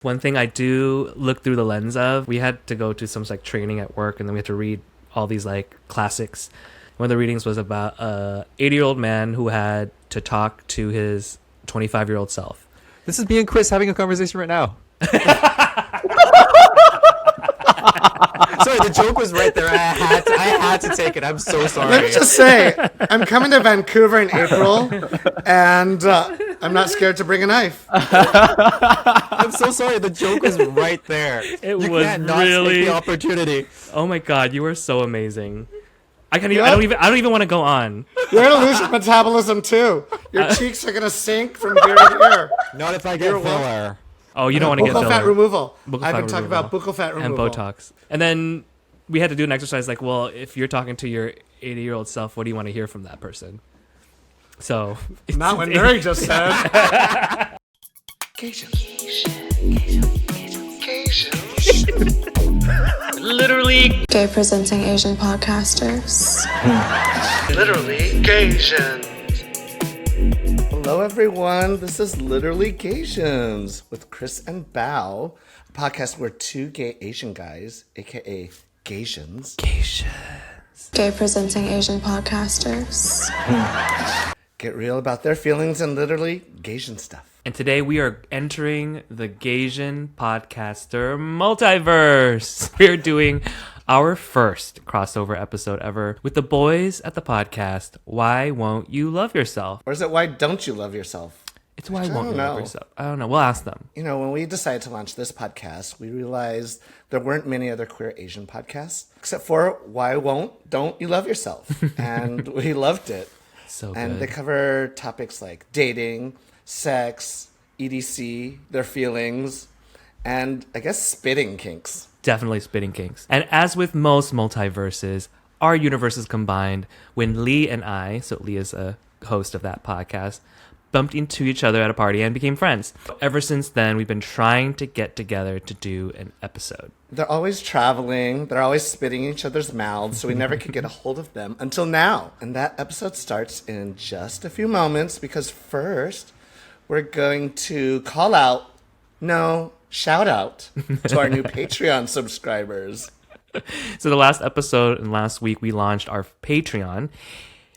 One thing I do look through the lens of, we had to go to some like training at work, and then we had to read all these like classics. One of the readings was about a 80-year-old man who had to talk to his 25-year-old self. This is me and Chris having a conversation right now. Sorry, the joke was right there. I had to take it. I'm so sorry. Let me just say, I'm coming to Vancouver in April, and I'm not scared to bring a knife. I'm so sorry. The joke was right there. It was can't not really take the opportunity. Oh my god, you were so amazing. I don't even want to go on. You're gonna lose your metabolism too. Your cheeks are gonna sink from ear to ear. Not if I get filler. Oh, you don't want to get Buccal filler. fat removal. Buccal I've fat been talking removal. about buccal fat removal. And Botox. And then we had to do an exercise like, well, if you're talking to your 80-year-old self, what do you want to hear from that person? So Not what Mary just said. literally Gay presenting Asian podcasters. Literally Gaysian. Hello everyone, this is Literally Gaysians with Chris and Bao, a podcast where two gay Asian guys, aka Gaysians, Gay presenting Asian podcasters. get real about their feelings and literally Gaysian stuff. And today we are entering the Gaysian podcaster multiverse. We're doing our first crossover episode ever with the boys at the podcast, Why Won't You Love Yourself? Or is it Why Don't You Love Yourself? It's Why I Won't don't You Love know. Yourself? I don't know. We'll ask them. You know, when we decided to launch this podcast, we realized there weren't many other queer Asian podcasts, except for Why Don't You Love Yourself? And we loved it. So And good. they cover topics like dating, sex, EDC, their feelings, and I guess spitting kinks. Definitely spitting kinks. And as with most multiverses, our universes combined when Lee and I, so Lee is a host of that podcast, bumped into each other at a party and became friends. Ever since then, we've been trying to get together to do an episode. They're always traveling. They're always spitting in each other's mouths, so we never could get a hold of them until now. And that episode starts in just a few moments because first, we're going to call out, no, shout out to our new Patreon subscribers. So the last episode and last week, we launched our Patreon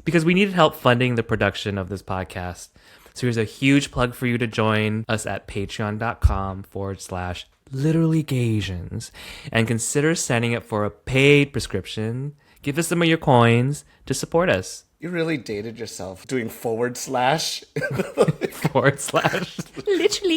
because we needed help funding the production of this podcast. So here's a huge plug for you to join us at patreon.com/literallygaysians and consider signing up for a paid prescription. Give us some of your coins to support us. You really dated yourself doing / /literally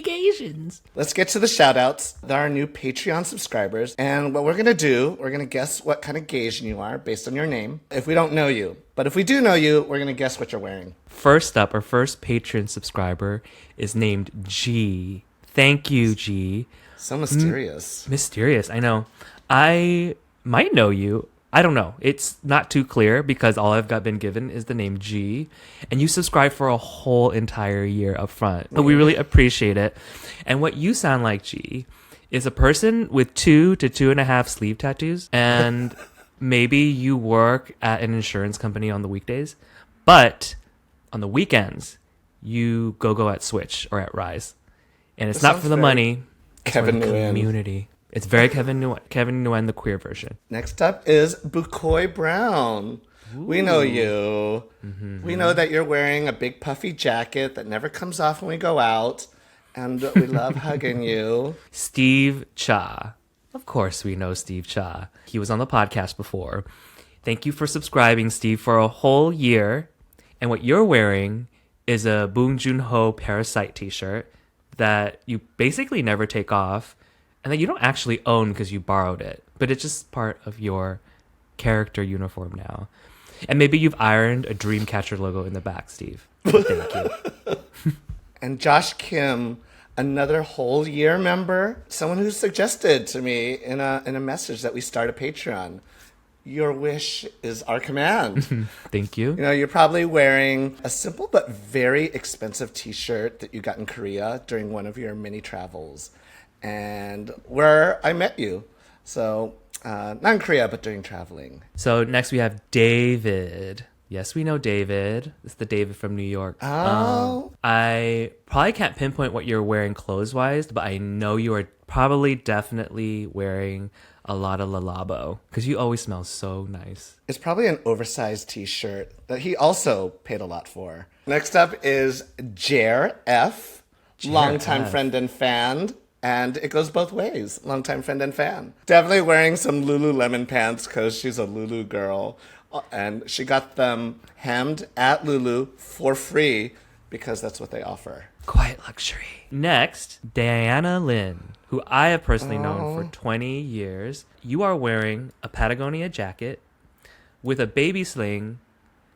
Gaysians. Let's get to the shout outs. They're our new Patreon subscribers. And what we're going to do, we're going to guess what kind of Gaysian you are based on your name if we don't know you. But if we do know you, we're going to guess what you're wearing. First up, our first Patreon subscriber is named G. Thank you, G. So mysterious. Mysterious, I know. I might know you. I don't know. It's not too clear because all I've been given is the name G. And you subscribe for a whole entire year up front. But we really appreciate it. And what you sound like, G, is a person with 2 to 2.5 sleeve tattoos. And maybe you work at an insurance company on the weekdays. But on the weekends, you go at Switch or at Rise. And it's That not sounds for the very money. It's for Kevin the Nguyen. community. It's very Kevin Nguyen, the queer version. Next up is Bukoy Brown. Ooh. We know you. Mm-hmm. We know that you're wearing a big puffy jacket that never comes off when we go out. And we love hugging you. Steve Cha. Of course we know Steve Cha. He was on the podcast before. Thank you for subscribing, Steve, for a whole year. And what you're wearing is a Bong Joon-ho Parasite t-shirt that you basically never take off and that you don't actually own because you borrowed it. But it's just part of your character uniform now. And maybe you've ironed a Dreamcatcher logo in the back, Steve. Thank you. And Josh Kim, another whole year member, someone who suggested to me in a message that we start a Patreon. Your wish is our command. Thank you. You know, you're probably wearing a simple but very expensive t-shirt that you got in Korea during one of your many travels. And where I met you. So, not in Korea, but during traveling. So next we have David. Yes, we know David. It's the David from New York. Oh. I probably can't pinpoint what you're wearing clothes-wise, but I know you are probably definitely wearing a lot of Lalabo because you always smell so nice. It's probably an oversized t-shirt that he also paid a lot for. Next up is Jer F, longtime F. friend and fan. And it goes both ways, longtime friend and fan. Definitely wearing some Lululemon pants because she's a Lulu girl. And she got them hemmed at Lulu for free because that's what they offer. Quiet luxury. Next, Diana Lynn, who I have personally known for 20 years. You are wearing a Patagonia jacket with a baby sling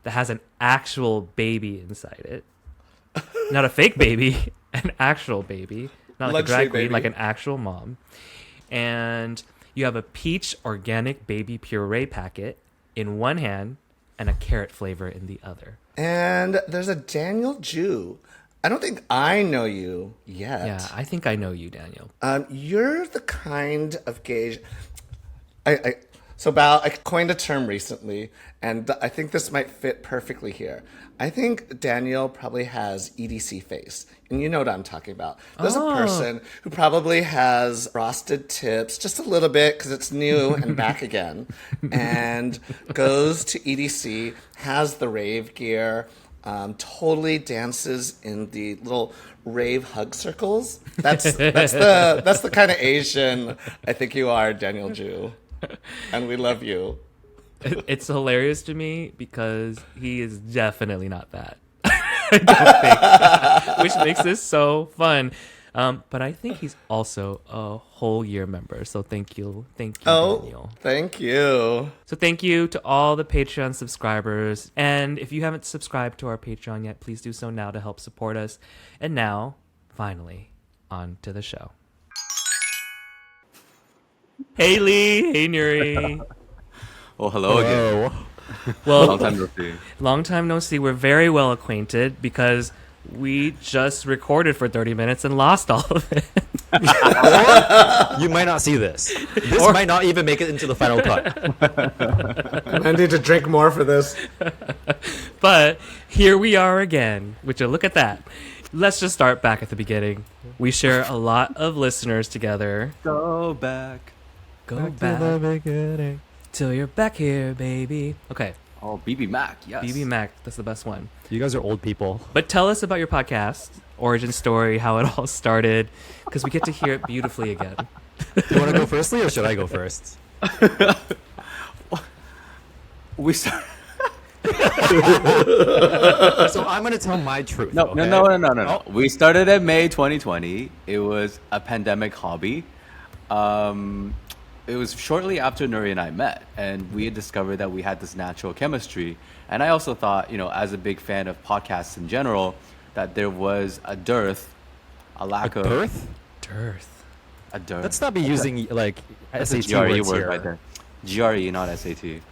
that has an actual baby inside it. Not a fake baby, an actual baby. Not like Luxury a drag queen, baby. like an actual mom. And you have a peach organic baby puree packet in one hand and a carrot flavor in the other. And there's a Daniel Jew. I don't think I know you yet. Yeah, I think I know you, Daniel. You're the kind of gay. I coined a term recently, and I think this might fit perfectly here. I think Daniel probably has EDC face, and you know what I'm talking about. There's a person who probably has frosted tips, just a little bit, because it's new and back again, and goes to EDC, has the rave gear, totally dances in the little rave hug circles. That's the kind of Asian I think you are, Daniel Jew. And we love you. It's hilarious to me because he is definitely not that. I don't think, which makes this so fun. But I think he's also a whole year member. So thank you, Daniel. Thank you. So thank you to all the Patreon subscribers. And if you haven't subscribed to our Patreon yet, please do so now to help support us. And now, finally, on to the show. Hey Lee, hey Nuri. Oh, hello again. Well, Long time no see. long time no see. We're very well acquainted because we just recorded for 30 minutes and lost all of it. You might not see this. This might not even make it into the final cut. I need to drink more for this. But here we are again. Would you look at that? Let's just start back at the beginning. We share a lot of listeners together. Go back. Go back till you're back here, baby. Okay, Oh, BB Mac, yes. BB Mac, that's the best one. You guys are old people. But tell us about your podcast, origin story, how it all started, because we get to hear it beautifully again. Do you want to go firstly, or should I go first? We started. So I'm going to tell my truth. No. okay? We started in May 2020. It was a pandemic hobby. It was shortly after Nuri and I met, and we had discovered that we had this natural chemistry. And I also thought, as a big fan of podcasts in general, that there was a dearth, a lack of Birth? Dearth. a dearth. Let's not be using like That's a SAT GRE words word here. right there. GRE, not SAT.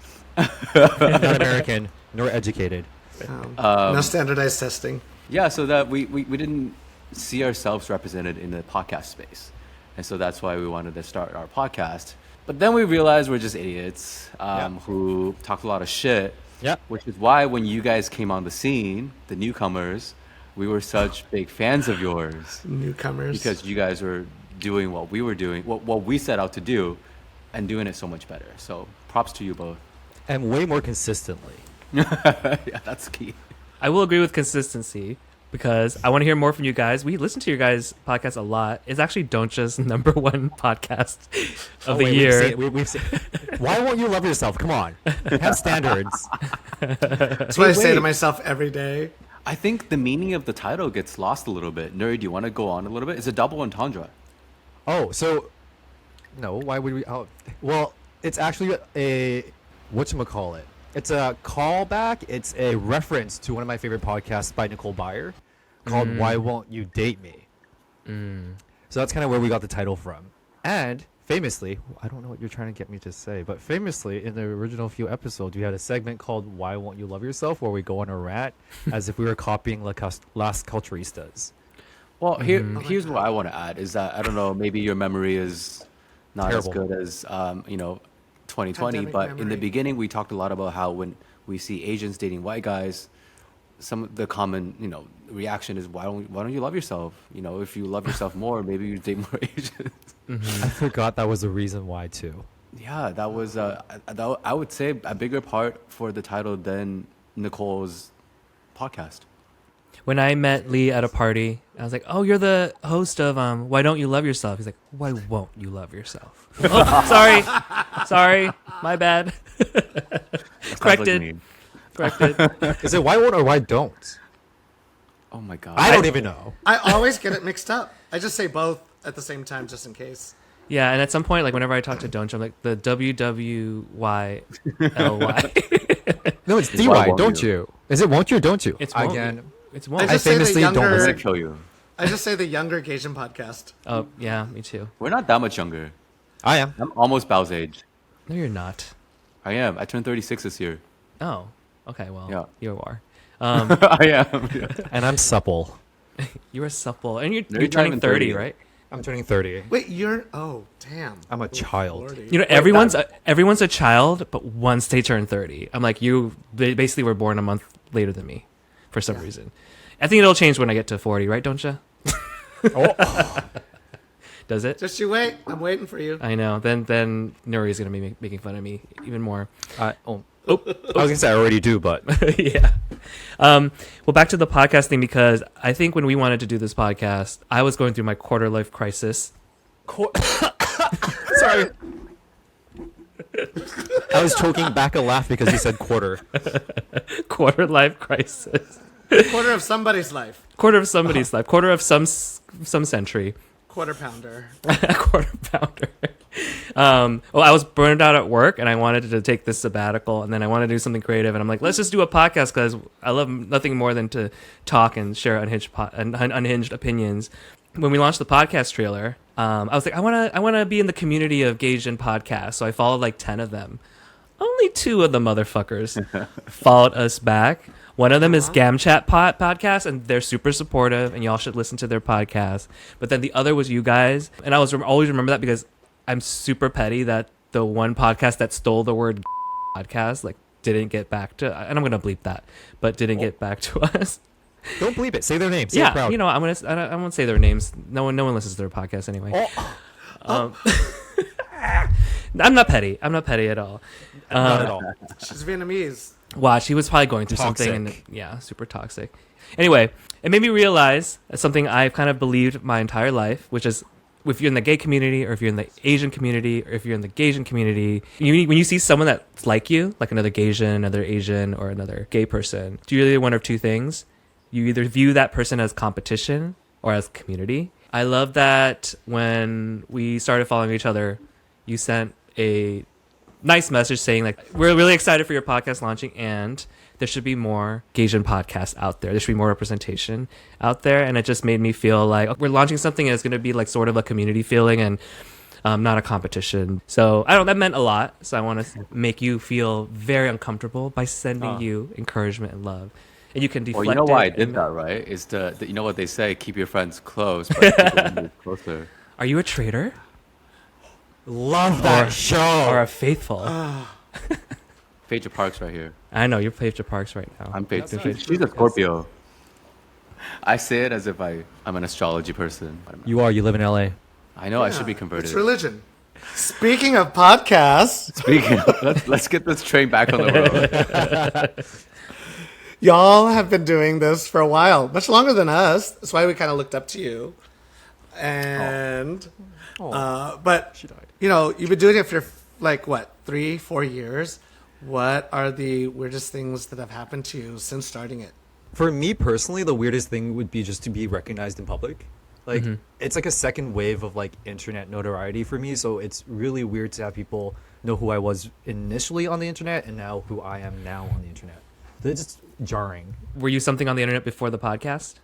Not American, nor educated. No standardized testing. Yeah, so that we didn't see ourselves represented in the podcast space. And so that's why we wanted to start our podcast. But then we realized we're just idiots who talk a lot of shit. Yeah. Which is why when you guys came on the scene, the newcomers, we were such big fans of yours. Newcomers. Because you guys were doing what we were doing, what we set out to do, and doing it so much better. So props to you both. And way more consistently. Yeah, that's key. I will agree with consistency because I want to hear more from you guys. We listen to your guys' podcast a lot. It's actually Don't Just #1 podcast of the year. We've seen, why won't you love yourself? Come on. Have standards. That's what I say to myself every day. I think the meaning of the title gets lost a little bit. Nuri, do you want to go on a little bit? It's a double entendre. Oh, so... No, why would we... Oh, well, it's actually a... Whatchamacallit? It's a callback. It's a reference to one of my favorite podcasts by Nicole Byer called Why Won't You Date Me? So that's kind of where we got the title from. And famously, I don't know what you're trying to get me to say, but famously in the original few episodes, we had a segment called Why Won't You Love Yourself, where we go on a rant as if we were copying Las Culturistas. Well, here's what I want to add is that, I don't know, maybe your memory is not Terrible. as good as, 2020, Pandemic but in the memory. beginning, we talked a lot about how when we see Asians dating white guys, some of the common, reaction is why don't you love yourself? If you love yourself more, maybe you date more Asians. I forgot that was the reason why too. Yeah, that was I would say a bigger part for the title than Nicole's podcast. When I met Lee at a party, I was like, "Oh, you're the host of Why Don't You Love Yourself?" He's like, "Why won't you love yourself?" Oh, sorry, my bad. Corrected. Is it why won't or why don't? Oh my god. I don't even know. I always get it mixed up. I just say both at the same time just in case. Yeah, and at some point, like whenever I talk to Donch, I'm like the WWYLY. No, it's Why DY, won't don't you? you? Is it won't you or don't you? It's won't Again. you. It's I won't. just say the famously don't younger. I'm gonna kill you. I just say the younger Gaysian podcast. Oh yeah, me too. We're not that much younger. I am. I'm almost Bao's age. No, you're not. I am. I turned 36 this year. Oh, okay. Well, Yeah. you are. I am. Yeah. And I'm supple. You are supple, and you're No, you're turning not even 30, 30. right? I'm turning 30. Wait, you're damn. I'm a Ooh, child. Lordy. You know, everyone's a child, but once they turn 30, I'm like, they basically were born a month later than me, for some reason. I think it'll change when I get to 40, right? Don't you? Oh. Does it? Just you wait. I'm waiting for you. I know. Then Nuri's gonna be making fun of me even more. I was gonna say I already do, but Yeah. Well, back to the podcast thing, because I think when we wanted to do this podcast, I was going through my quarter life crisis. sorry. I was choking back a laugh because you said quarter. Quarter life crisis. Quarter of somebody's life. Quarter of somebody's life. Quarter of some century. Quarter pounder. A quarter pounder. Well, I was burned out at work and I wanted to take this sabbatical, and then I wanted to do something creative, and I'm like, let's just do a podcast because I love nothing more than to talk and share unhinged opinions. When we launched the podcast trailer, I was like, I want to be in the community of Gaysian podcasts, so I followed like 10 of them. Only 2 of the motherfuckers followed us back. One of them is Gamchat podcast, and they're super supportive, and y'all should listen to their podcast. But then the other was you guys, and I always remember that because I'm super petty that the one podcast that stole the word podcast like didn't get back to, and I'm gonna bleep that, but didn't get back to us. Don't bleep it. Say their names. Say it Yeah, proud. I won't say their names. No one listens to their podcast anyway. I'm not petty. I'm not petty at all. Not at all. She's Vietnamese. Watch, he was probably going through something, and Toxic. yeah, super toxic. Anyway, it made me realize something I've kind of believed my entire life, which is if you're in the gay community, or if you're in the Asian community, or if you're in the Gaysian community, when you see someone that's like you, like another Gaysian, another Asian, or another gay person, do you either one of two things? You either view that person as competition or as community. I love that when we started following each other, you sent a nice message saying like, we're really excited for your podcast launching, and there should be more Gaysian podcasts out there. There should be more representation out there. And it just made me feel like we're launching something and it's going to be like sort of a community feeling and not a competition. So that meant a lot. So I want to make you feel very uncomfortable by sending you encouragement and love. And you can deflect Well, you know why I it did and- that, right? Is you know what they say, keep your friends close, but keep your enemies closer. Are you a traitor Love that show. or a faithful? Phaedra Parks right here. I know you're Phaedra Parks right now. I'm Phaedra. That's not She's a Scorpio. I say it as if I'm an astrology person. But I'm not. You are. You live in LA. I know I should be It's converted. religion. Speaking of podcasts, Speaking of, let's get this train back on the road. y'all have been doing this for a while, much longer than us. That's why we kind of looked up to you. And, but, She died. you've been doing it for like, what, 3-4 years? What are the weirdest things that have happened to you since starting it? For me personally, the weirdest thing would be just to be recognized in public. Like, it's like a second wave of like internet notoriety for me. So it's really weird to have people know who I was initially on the internet and now who I am now on the internet. It's just jarring. Were you something on the internet before the podcast?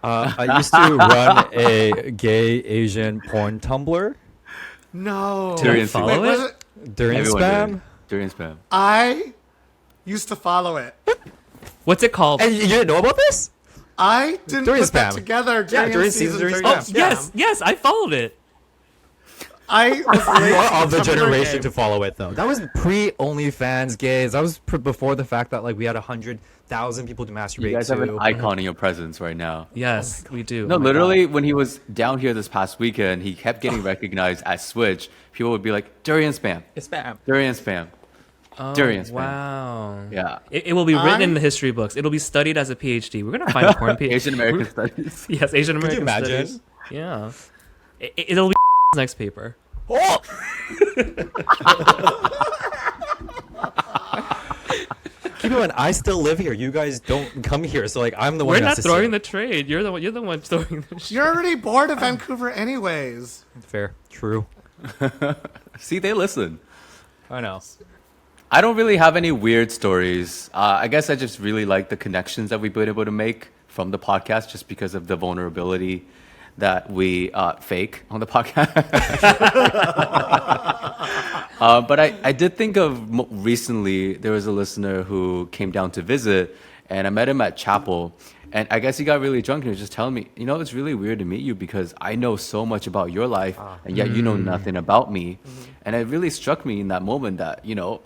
I used to run a gay Asian porn Tumblr No. Durian follow season. Wait, was it? it? during Everyone spam. did. Durian spam. I used to follow it. What's it called? And you didn't know about this? I didn't During put that spam. together Yeah, during during season season, during 30. spam. Yes, I followed it. I was late You are of the Tumblr generation game. to follow it though. That was pre OnlyFans gays. That was before the fact that like we had 100,000 people to masturbate You guys to. have an icon in your presence right now. Yes, we do. No, Oh my literally, God. when he was down here this past weekend, he kept getting recognized as Switch. People would be like, Durian spam. It's spam. Durian spam. Oh, Durian spam. wow. Yeah. It will be written in the history books. It'll be studied as a PhD. We're gonna find a porn PhD. Asian American Studies. Yes, Asian Could you American imagine? Studies. Yeah. It'll be next paper. Oh! Keep in mind, I still live here. You guys don't come here, so like I'm the one. We're who not has to throwing sit. the trade. You're the one. You're the one throwing the. You're already bored of Vancouver anyways. Fair, true. See, they listen. I know. I don't really have any weird stories. I guess I just really like the connections that we've been able to make from the podcast just because of the vulnerability that we fake on the podcast. But I did think of recently, there was a listener who came down to visit, and I met him at chapel. And I guess he got really drunk and he was just telling me, you know, it's really weird to meet you because I know so much about your life and yet you know nothing about me. And it really struck me in that moment that, you know,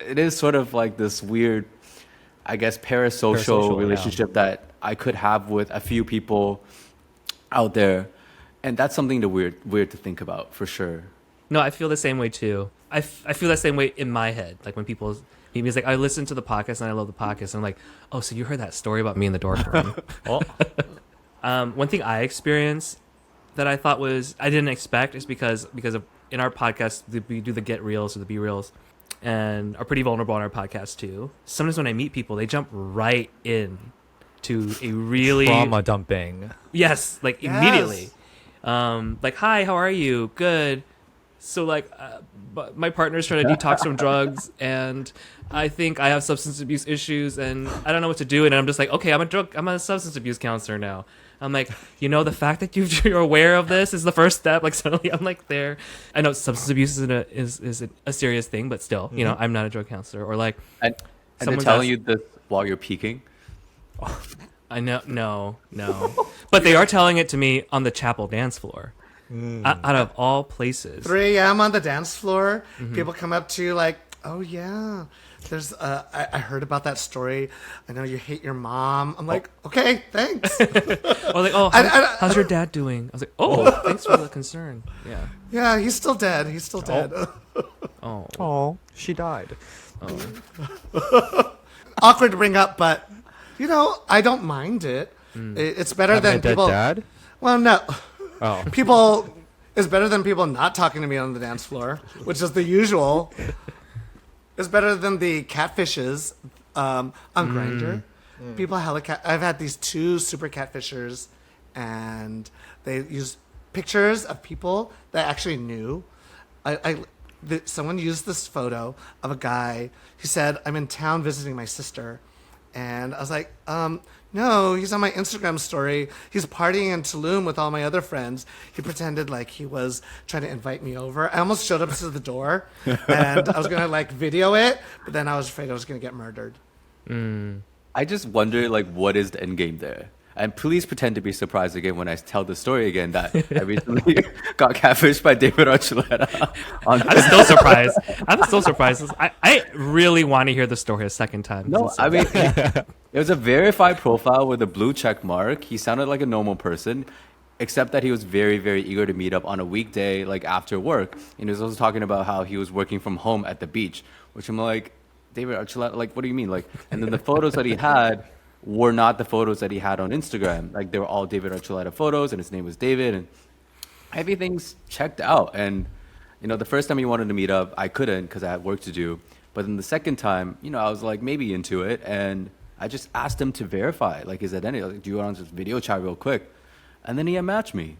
it is sort of like this weird, I guess, parasocial relationship that I could have with a few people out there. And that's something weird to think about for sure. No, I feel the same way too. I feel the same way in my head. Like when people meet me, it's like I listen to the podcast and I love the podcast. And I'm like, oh, so you heard that story about me in the dorm room? One thing I experienced that I thought I didn't expect is because of in our podcast we do the get reels or the be reels, and are pretty vulnerable on our podcast too. Sometimes when I meet people, they jump right in to a really Trauma dumping. Yes, like Yes. immediately. Like, hi, how are you? Good. So like, but my partner's trying to detox from drugs, and I think I have substance abuse issues, and I don't know what to do. And I'm just like, okay, I'm a substance abuse counselor now. I'm like, you know, the fact that you're aware of this is the first step. Like suddenly I'm like there. I know substance abuse is a serious thing, but still, you know, I'm not a drug counselor. Or like, And they're someone's telling asked- you this while you're peeking. I know, no. But they are telling it to me on the chapel dance floor. Out of all places. 3 a.m. on the dance floor. People come up to you like, oh yeah, there's I heard about that story. I know you hate your mom. I'm like, okay, thanks. Or like, oh, how's your dad doing? I was like, oh, thanks for the concern. Yeah. Yeah, he's still dead. He's still dead. Oh. Oh, she died. Awkward to bring up, but you know, I don't mind it. It's better Having than a dead people. dad? Well, no. Oh. People is better than people not talking to me on the dance floor, which is the usual. It's better than the catfishes on Grindr. People I've had these 2 super catfishers, and they use pictures of people that I actually knew. Someone used this photo of a guy. He said, "I'm in town visiting my sister," and I was like, no, he's on my Instagram story. He's partying in Tulum with all my other friends. He pretended like he was trying to invite me over. I almost showed up to the door, and I was going to like video it, but then I was afraid I was going to get murdered. I just wonder, like, what is the end game there? And please pretend to be surprised again when I tell the story again that I recently got catfished by David Archuleta. I'm still surprised. I really want to hear the story a second time. No, I mean, it was a verified profile with a blue check mark. He sounded like a normal person, except that he was very, very eager to meet up on a weekday, like after work. And he was also talking about how he was working from home at the beach, which I'm like, David Archuleta, like, what do you mean? Like, and then the photos that he had were not the photos that he had on Instagram. Like, they were all David Archuleta photos, and his name was David, and everything's checked out. And, you know, the first time he wanted to meet up, I couldn't because I had work to do. But then the second time, you know, I was like maybe into it, and I just asked him to verify, like, his identity. I was like, do you want to just video chat real quick? And then he unmatched me.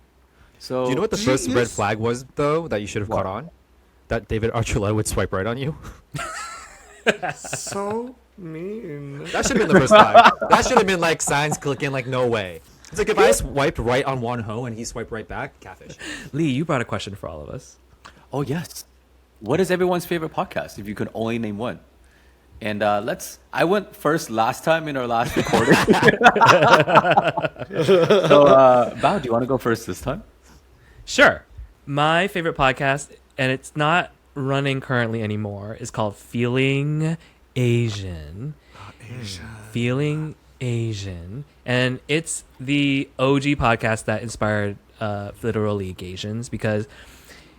So Do you know what the first red flag was, though, that you should have caught on? That David Archuleta would swipe right on you? So mean. That should have been the first flag. That should have been like signs clicking, like no way. It's like if I swiped right on one hoe and he swiped right back, catfish. Lee, you brought a question for all of us. Oh, yes. What is everyone's favorite podcast, if you could only name one? And I went first last time in our last recording. So, Bao, do you want to go first this time? Sure. My favorite podcast, and it's not running currently anymore, is called Feeling Asian. Feeling Asian. And it's the OG podcast that inspired literally Gaysians, because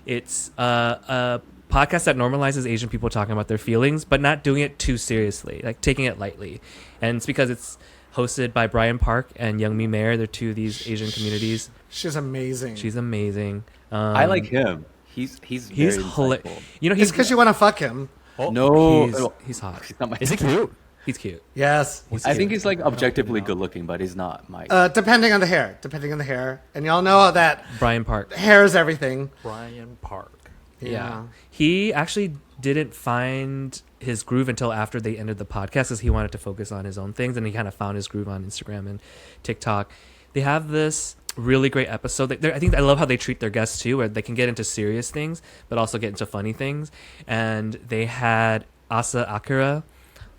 it's a podcast that normalizes Asian people talking about their feelings, but not doing it too seriously, like taking it lightly. And it's because it's hosted by Brian Park and Youngmi Mayer. They're two of these Asian communities. She's amazing. She's amazing. I like him. He's very insightful. You know, It's he's because you want to fuck him. No, he's hot. he's not my. Is he cute? He's cute. Yes. I think he's like objectively good looking, but he's not my. Depending on the hair. Depending on the hair. And y'all know that Brian Park. hair is everything. Brian Park. Yeah. He actually didn't find his groove until after they ended the podcast, because he wanted to focus on his own things, and he kind of found his groove on Instagram and TikTok. They have this really great episode. I think I love how they treat their guests too, where they can get into serious things but also get into funny things. And they had Asa Akira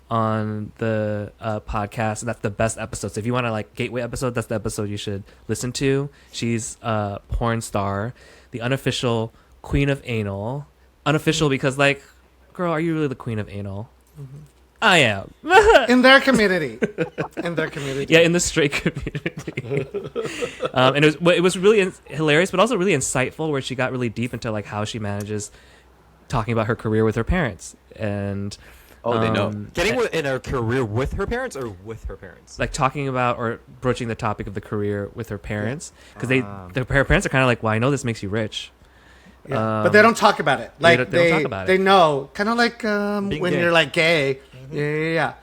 on the podcast, and that's the best episode. So if you want to like gateway episode, that's the episode you should listen to. She's a porn star, the unofficial queen of anal. Unofficial because, like, girl, are you really the queen of anal? I am. In their community. In their community. Yeah, in the straight community. And it was really hilarious, but also really insightful, where she got really deep into like how she manages talking about her career with her parents. And they know. Getting in a career with her parents or with her parents? like talking about or broaching the topic of the career with her parents, because her parents are kind of like, well, I know this makes you rich. Yeah. But they don't talk about it. Like they don't talk about it. They know, kind of like when gay. you're like gay. Yeah.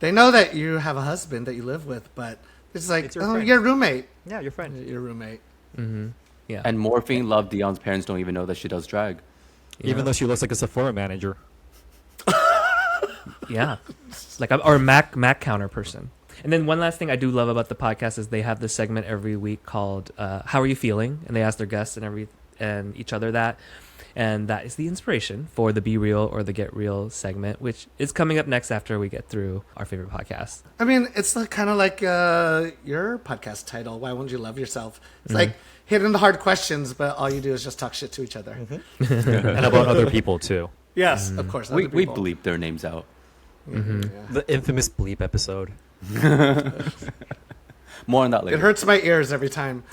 They know that you have a husband that you live with, but it's like, It's your oh, friend. you're a roommate. Yeah, your friend. Your roommate. Yeah. And Morphine Love Dion's parents don't even know that she does drag. Even though she looks like a Sephora manager. Yeah, like or a Mac counter person. And then one last thing I do love about the podcast is they have this segment every week called "How Are You Feeling?" and they ask their guests and each other that, and that is the inspiration for the Be Real or the Get Real segment, which is coming up next after we get through our favorite podcast. I mean, it's kind of like your podcast title, Why Won't You Love Yourself? It's like hitting the hard questions, but all you do is just talk shit to each other. And about other people, too. Yes, of course. We other people. bleep their names out. Yeah. The infamous bleep episode. More on that It later. hurts my ears every time.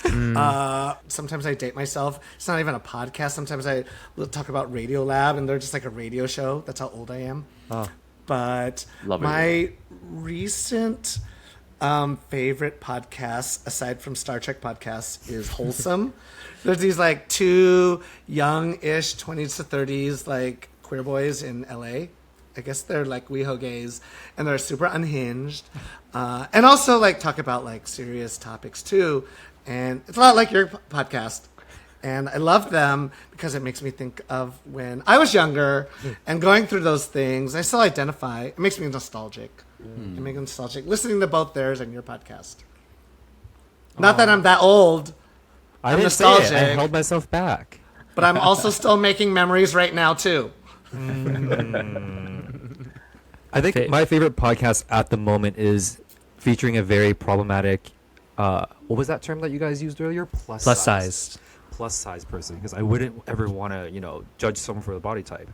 Sometimes I date myself. It's not even a podcast. Sometimes I talk about Radio Lab, and they're just like a radio show. That's how old I am. Oh. But Love my recent favorite podcast, aside from Star Trek podcasts, is Wholesome. There's these like two young-ish 20s to 30s like queer boys in LA. I guess they're like WeHo gays, and they're super unhinged, and also like talk about like serious topics too. And it's a lot like your podcast. And I love them because it makes me think of when I was younger and going through those things. I still identify. It makes me nostalgic. It makes me nostalgic listening to both theirs and your podcast. Not that I'm that old, I I'm didn't say it. I nostalgic. held myself back. but I'm also still making memories right now too. I think my favorite podcast at the moment is featuring a very problematic, what was that term that you guys used earlier? Plus sized. Plus size person, because I wouldn't ever want to, judge someone for the body type.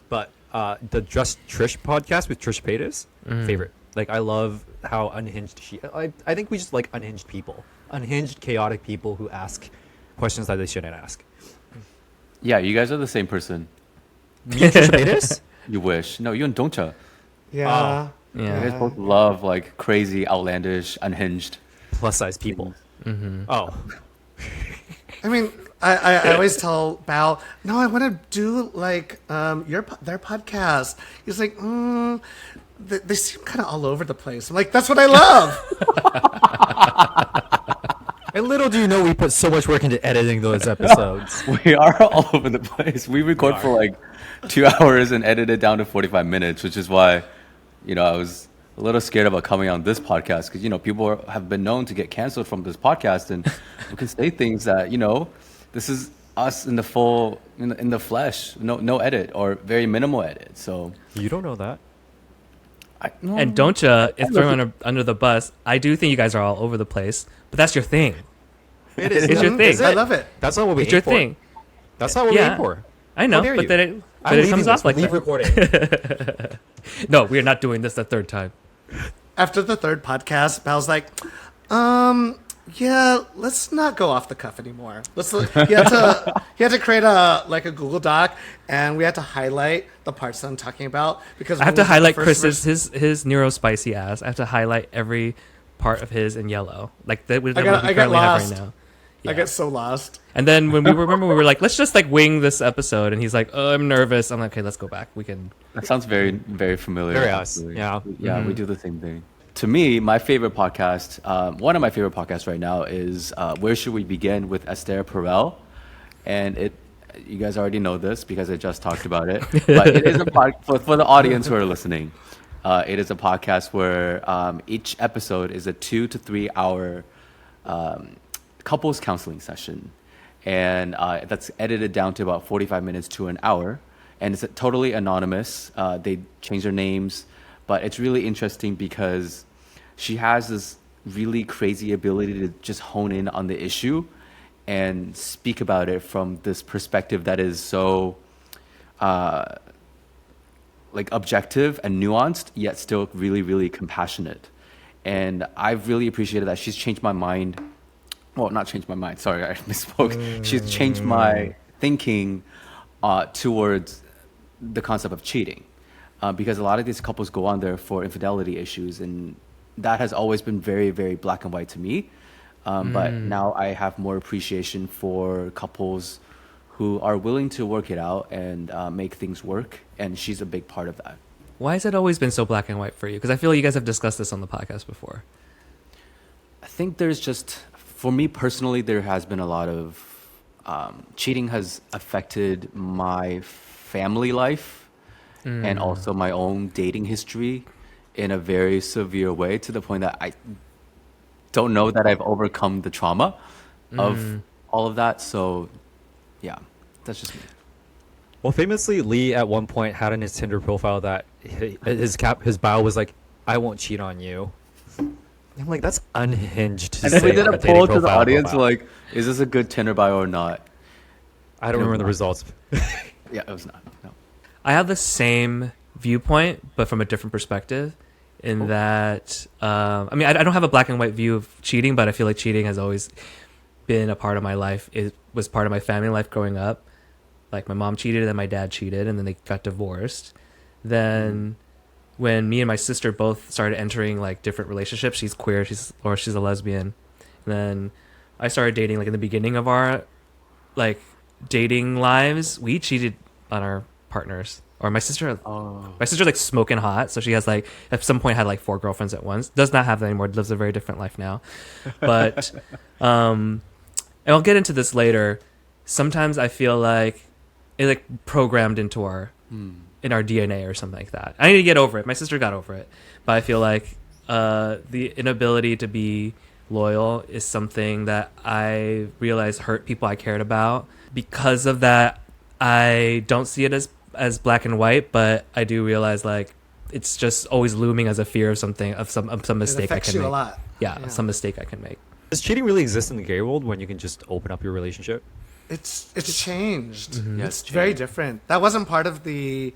But the Just Trish podcast with Trish Paytas, favorite. Like, I love how unhinged I think we just like unhinged people. Unhinged, chaotic people who ask questions that they shouldn't ask. Yeah, you guys are the same person. Me and Trish Paytas? You wish. No, you and Doncha. Yeah. You guys both love like crazy, outlandish, unhinged. Plus size people. Oh. I mean, I always tell Bao, no, I want to do like their podcast. He's like, they seem kind of all over the place. I'm like, that's what I love. And little do you know, we put so much work into editing those episodes. We are all over the place. We record for like 2 hours and edit it down to 45 minutes, which is why, I was a little scared about coming on this podcast because, people have been known to get canceled from this podcast, and we can say things that, this is us in the full, in the flesh, no edit or very minimal edit. So You don't know that. And don't you, if thrown under the bus, I do think you guys are all over the place, but that's your thing. It is. It's your thing. I love it. That's not what we It's aim your for. thing. That's not what we're Yeah. aiming for. I know, dare but you. then it, I'm but it leaving comes this. off like Leave that. recording. No, we are not doing this the third time. After the third podcast, Pal's like, yeah, let's not go off the cuff anymore. He had to create a Google Doc, and we had to highlight the parts that I'm talking about because I have when to we did the highlight first Chris's his neuro spicy ass. I have to highlight every part of his in yellow, like that we I currently get have lost. right now. I get so lost. And then when we were like, let's just like wing this episode, and he's like, oh, I'm nervous. I'm like, okay, let's go back. We can. That sounds very, very familiar. Very us, actually. yeah. Yeah, we do the same thing. To me, my favorite podcast, one of my favorite podcasts right now is Where Should We Begin with Esther Perel. And you guys already know this because I just talked about it. But it is for the audience who are listening. It is a podcast where each episode is a 2 to 3 hour couples counseling session. And that's edited down to about 45 minutes to an hour. And it's totally anonymous. They change their names. But it's really interesting because she has this really crazy ability to just hone in on the issue and speak about it from this perspective that is so like objective and nuanced, yet still really, really compassionate. And I've really appreciated that. She's changed my mind. Well, not changed my mind. Sorry, I misspoke. She's changed my thinking towards the concept of cheating. Because a lot of these couples go on there for infidelity issues, and that has always been very, very black and white to me. But now I have more appreciation for couples who are willing to work it out and make things work, and she's a big part of that. Why has it always been so black and white for you? Because I feel like you guys have discussed this on the podcast before. I think there's just, for me personally, there has been a lot of cheating has affected my family life and also my own dating history in a very severe way, to the point that I don't know that I've overcome the trauma of all of that. So yeah, that's just me. Well, famously, Lee at one point had in his Tinder profile that his bio was like, "I won't cheat on you." I'm like, that's unhinged. To And then say we did on a dating poll to the profile. audience like, is this a good Tinder bio or not? I don't remember the results. Yeah, it was not. No. I have the same viewpoint, but from a different perspective. In that, I mean, I don't have a black and white view of cheating, but I feel like cheating has always been a part of my life. It was part of my family life growing up. Like my mom cheated, and my dad cheated, and then they got divorced. Then, when me and my sister both started entering like different relationships, she's queer, she's a lesbian. And then I started dating like in the beginning of our like dating lives. We cheated on our partners. Or my sister's like smoking hot, so she has like at some point had like 4 girlfriends at once. Does not have that anymore. Lives a very different life now. But and I'll get into this later. Sometimes I feel like it like programmed into our in our DNA or something like that. I need to get over it. My sister got over it, but I feel like the inability to be loyal is something that I realized hurt people I cared about. Because of that, I don't see it as black and white, but I do realize like it's just always looming as a fear of something, of some mistake I affects can you make. a lot. Yeah, some mistake I can make. Does cheating really exist in the gay world when you can just open up your relationship? It's changed. Yeah, It's very different. That wasn't part of the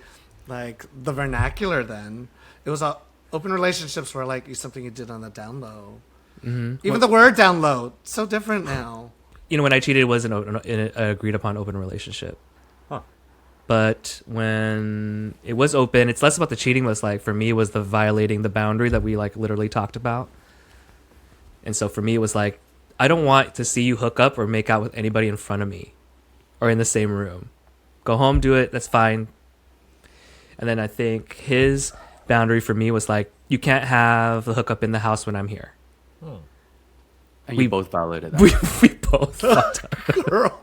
vernacular then. It was open relationships were like something you did on the down low. Even the word down low, so different now. You know, when I cheated, it was an agreed upon open relationship. Huh. But when it was open, it's less about the cheating. Was like for me, it was the violating the boundary that we like literally talked about. And so for me, it was like, I don't want to see you hook up or make out with anybody in front of me or in the same room. Go home, do it. That's fine. And then I think his boundary for me was like, you can't have the hookup in the house when I'm here. And we both violated that. We both fucked up. Girl.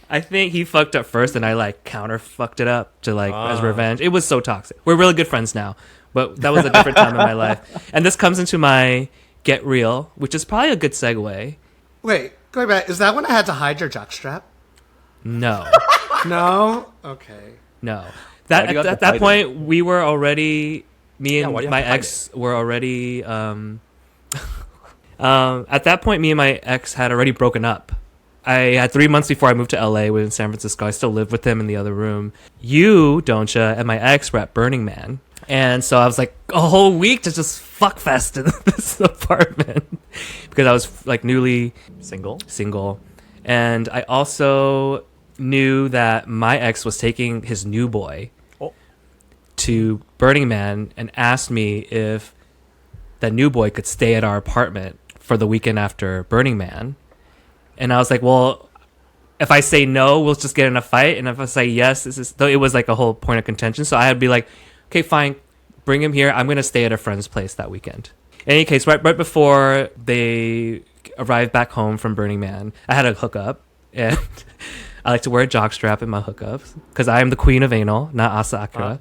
I think he fucked up first, and I like counter fucked it up to like as revenge. It was so toxic. We're really good friends now, but that was a different time in my life. And this comes into my get real, which is probably a good segue. Wait, going back, is that when I had to hide your jockstrap? No, No? Okay. no. Why do you have to At that hide point, we were already. Me Yeah, why do and you have my to hide ex were already. At that point, me and my ex had already broken up. I had 3 months before I moved to LA. We were in San Francisco. I still lived with him in the other room. You, Doncha, and my ex were at Burning Man. And so I was like a whole week to just fuck fest in this apartment because I was like newly single. And I also knew that my ex was taking his new boy to Burning Man and asked me if that new boy could stay at our apartment for the weekend after Burning Man. And I was like, well, if I say no, we'll just get in a fight. And if I say yes, though it was like a whole point of contention. So I had to be like, okay, fine, bring him here. I'm going to stay at a friend's place that weekend. In any case, right before they arrived back home from Burning Man, I had a hookup. And I like to wear a jockstrap in my hookups because I am the queen of anal, not Asa Akira.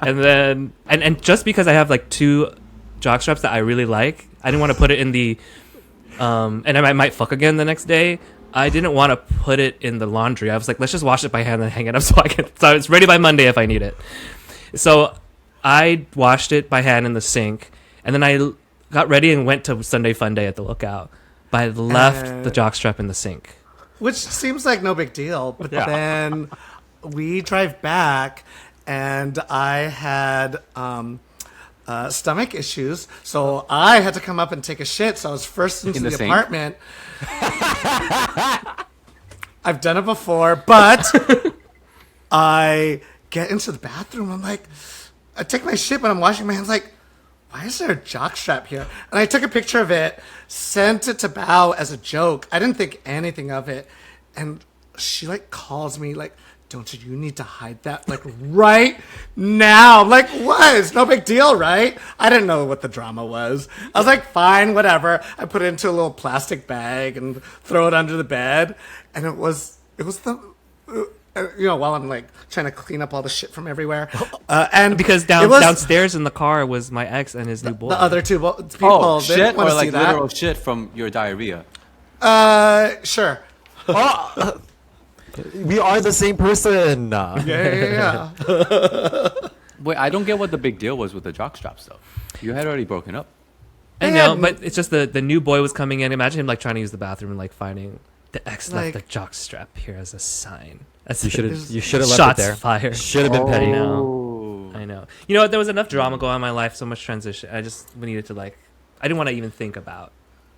And then, and just because I have like 2 jockstraps that I really like, I didn't want to put it in the, and I might fuck again the next day. I didn't want to put it in the laundry. I was like, let's just wash it by hand and hang it up so it's ready by Monday if I need it. So I washed it by hand in the sink, and then I got ready and went to Sunday Fun Day at the Lookout. But I left the jockstrap in the sink. Which seems like no big deal. But then we drive back, and I had stomach issues. So I had to come up and take a shit. So I was first into the apartment. I've done it before, but I get into the bathroom. I'm like, I take my shit, but I'm washing my hands. Like, why is there a jockstrap here? And I took a picture of it, sent it to Bao as a joke. I didn't think anything of it. And she like calls me like, don't you need to hide that like right now? I'm like, what? It's no big deal, right? I didn't know what the drama was. I was like, fine, whatever. I put it into a little plastic bag and throw it under the bed. And it was the, while I'm like trying to clean up all the shit from everywhere. And because downstairs in the car was my ex and his new boy. The other 2 people. Oh, they shit? didn't want Or to like see that. literal shit from your diarrhea? Sure. We are the same person. Yeah. Wait, I don't get what the big deal was with the jockstraps though. You had already broken up. I know, but it's just the new boy was coming in. Imagine him like trying to use the bathroom and like finding the ex left the jockstrap here as a sign. You should have left shots it there. fired. Should have been petty. I know. You know what? There was enough drama going on in my life, so much transition. I just needed to I didn't want to even think about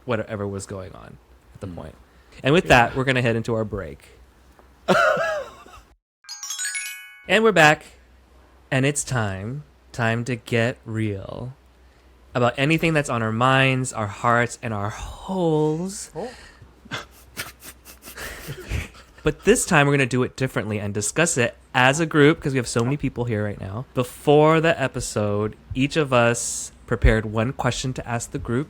whatever was going on at the point. And with that, we're gonna head into our break. And we're back, and it's time to get real about anything that's on our minds, our hearts, and our holes. But this time we're going to do it differently and discuss it as a group because we have so many people here right now. Before the episode, each of us prepared one question to ask the group.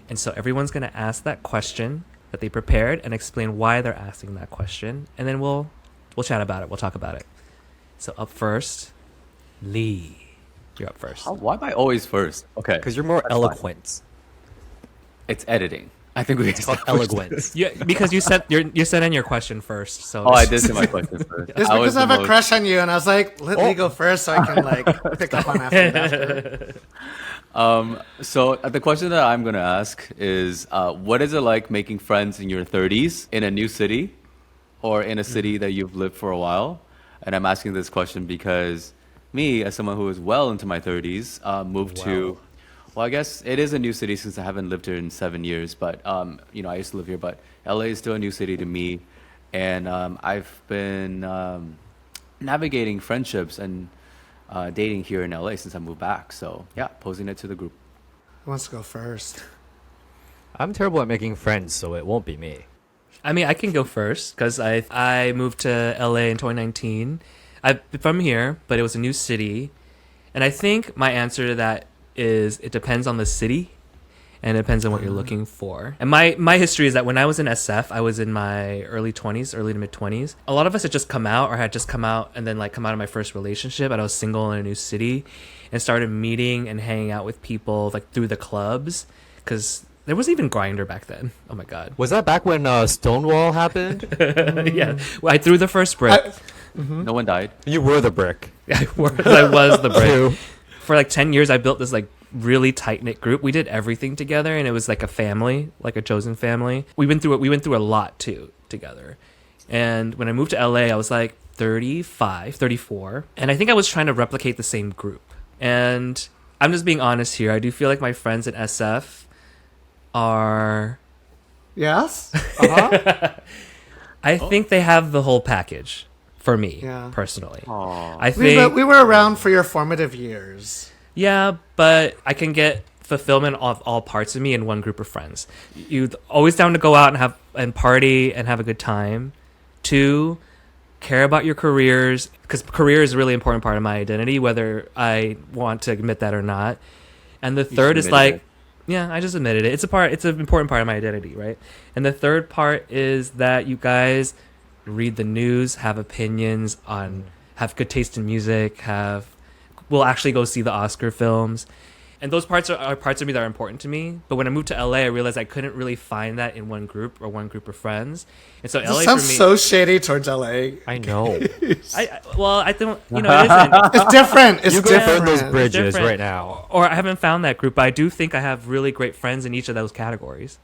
And so everyone's going to ask that question that they prepared and explain why they're asking that question. And then we'll chat about it. We'll talk about it. So up first, Lee. You're up first. Why am I always first? Okay. Because you're more eloquent. It's editing. I think we called eloquent. Yeah, because you sent in your question first. So I did say my question first. It's because I have a crush on you, and I was like, let me go first so I can pick up on after. So the question that I'm gonna ask is, what is it like making friends in your 30s in a new city, or in a city that you've lived for a while? And I'm asking this question because me, as someone who is well into my 30s, moved to. Well, I guess it is a new city since I haven't lived here in 7 years, but I used to live here, but LA is still a new city to me, and I've been navigating friendships and dating here in LA since I moved back. So yeah, posing it to the group. Who wants to go first? I'm terrible at making friends, so it won't be me. I mean, I can go first because I moved to LA in 2019. I'm from here, but it was a new city, and I think my answer to that is it depends on the city and it depends on what you're looking for. And my history is that when I was in SF, I was in my early to mid 20s. A lot of us had just come out or had just come out and then come out of my first relationship, and I was single in a new city and started meeting and hanging out with people through the clubs because there wasn't even Grindr back then. Oh my God. Was that back when Stonewall happened? Yeah. Well, I threw the first brick. No one died. You were the brick. I was the brick. For 10 years, I built this really tight knit group. We did everything together, and it was like a family, like a chosen family. We went through a lot too together. And when I moved to LA, I was like 35, 34, and I think I was trying to replicate the same group. And I'm just being honest here. I do feel like my friends in SF are. Yes. Uh-huh. I think they have the whole package for me, Yeah. personally. Aw. I think, We were around for your formative years. yeah, but I can get fulfillment of all parts of me in one group of friends. You always down to go out and party and have a good time. 2, care about your careers, because career is a really important part of my identity, whether I want to admit that or not. And the third is like, yeah, I just admitted it. It's an important part of my identity, right? And the third part is that you guys read the news, have opinions have good taste in music, will actually go see the Oscar films. And those parts are parts of me that are important to me. But when I moved to LA, I realized I couldn't really find that in one group or one group of friends. And so This LA sounds for me, so shady towards LA. I know. I don't, it isn't. It's different. It's You go different. burn those bridges different. right now. Or I haven't found that group, but I do think I have really great friends in each of those categories.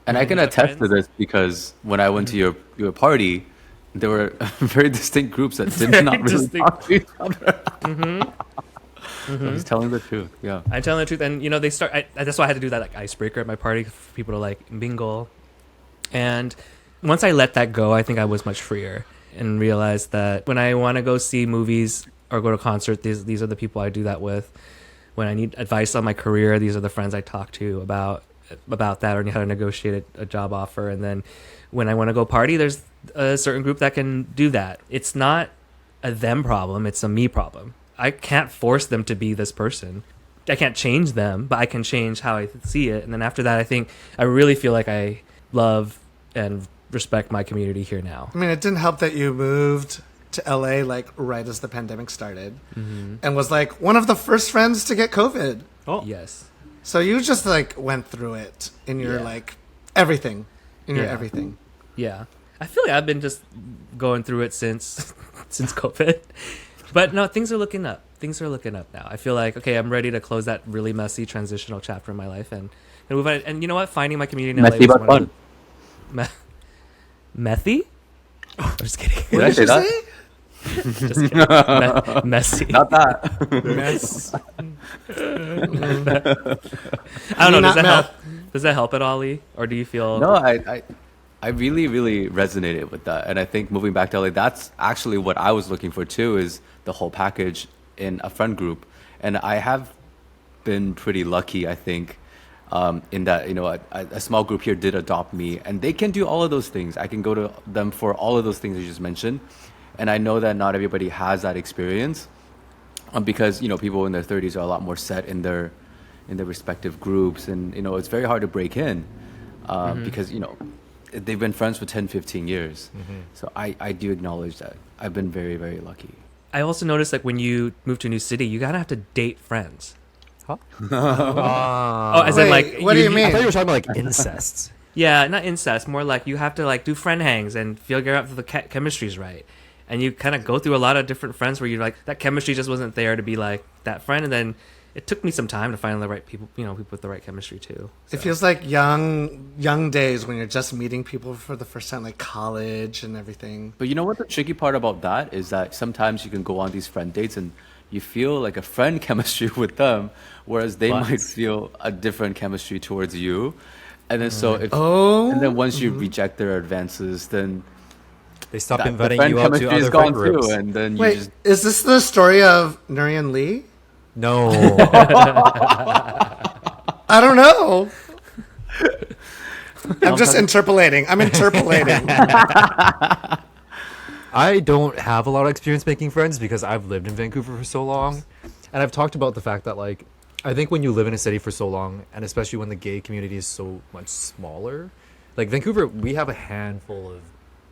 And I can Your attest to friends? this because when I went to your party, there were very distinct groups that did not really distinct. talk to each other. He's telling the truth. Yeah. I'm telling the truth, and that's why I had to do that like icebreaker at my party for people to like mingle. And once I let that go, I think I was much freer and realized that when I want to go see movies or go to concerts, these are the people I do that with. When I need advice on my career, these are the friends I talk to about that or how to negotiate a job offer. And then when I want to go party, there's a certain group that can do that. It's not a them problem, it's a me problem. I can't force them to be this person. I can't change them, but I can change how I see it. And then after that, I really feel like I love and respect my community here now. I mean, it didn't help that you moved to LA like right as the pandemic started and was like one of the first friends to get COVID. Oh, Yes. So you just like went through it in your Yeah. like everything, in your Yeah. everything. Yeah. I feel like I've been just going through it since COVID. But no, things are looking up. Things are looking up now. I feel like, okay, I'm ready to close that really messy transitional chapter in my life and move on. And you know what? Finding my community in LA Messy was but one of fun. Methy? I'm just kidding. Did I say that? Just kidding. Messy. Not that. Mess. I don't know. Does Not that meth. help? Does that help at all, Lee? Or do you feel? No, I really, really resonated with that. And I think moving back to LA, that's actually what I was looking for too, is the whole package in a friend group. And I have been pretty lucky, I think, in that, a small group here did adopt me and they can do all of those things. I can go to them for all of those things you just mentioned. And I know that not everybody has that experience because, people in their 30s are a lot more set in their respective groups. And, it's very hard to break in because, they've been friends for 10, 15 years. So I do acknowledge that. I've been very, very lucky. I also noticed like when you move to a new city, you gotta have to date friends. Huh? Oh, as in Wait, like what do you mean? I thought you were talking about like incest. Yeah, not incest. More like you have to like do friend hangs and figure out if the chemistry's right. And you kind of go through a lot of different friends where you're like that chemistry just wasn't there to be like that friend. And then it took me some time to find the right people, people with the right chemistry too. It feels like young days when you're just meeting people for the first time, like college and everything. But you know what the tricky part about that is that sometimes you can go on these friend dates and you feel like a friend chemistry with them, whereas they might feel a different chemistry towards you. And then and then once you reject their advances, then They stop the inviting friend you out to chemistry is other gone friend groups. too. And then you Wait, just is this the story of Nuri and Lee? No. I don't know. I'm just interpolating. I'm interpolating. I don't have a lot of experience making friends because I've lived in Vancouver for so long. And I've talked about the fact that, like, I think when you live in a city for so long, and especially when the gay community is so much smaller, like Vancouver, we have a handful of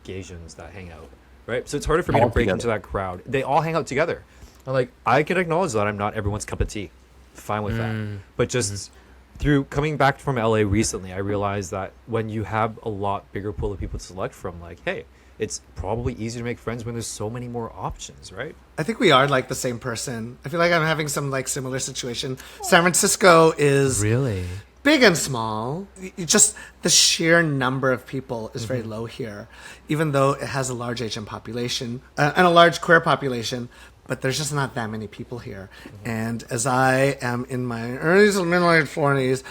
Gaysians that hang out, right? So it's harder for me to break into that crowd. They all hang out together. And, like, I can acknowledge that I'm not everyone's cup of tea. Fine with that. But just through coming back from LA recently, I realized that when you have a lot bigger pool of people to select from, like, hey, it's probably easier to make friends when there's so many more options, right? I think we are like the same person. I feel like I'm having some like similar situation. San Francisco is Really? big and small. Just the sheer number of people is very low here, even though it has a large Asian population and a large queer population. But there's just not that many people here. And as I am in my early to mid-late 40s,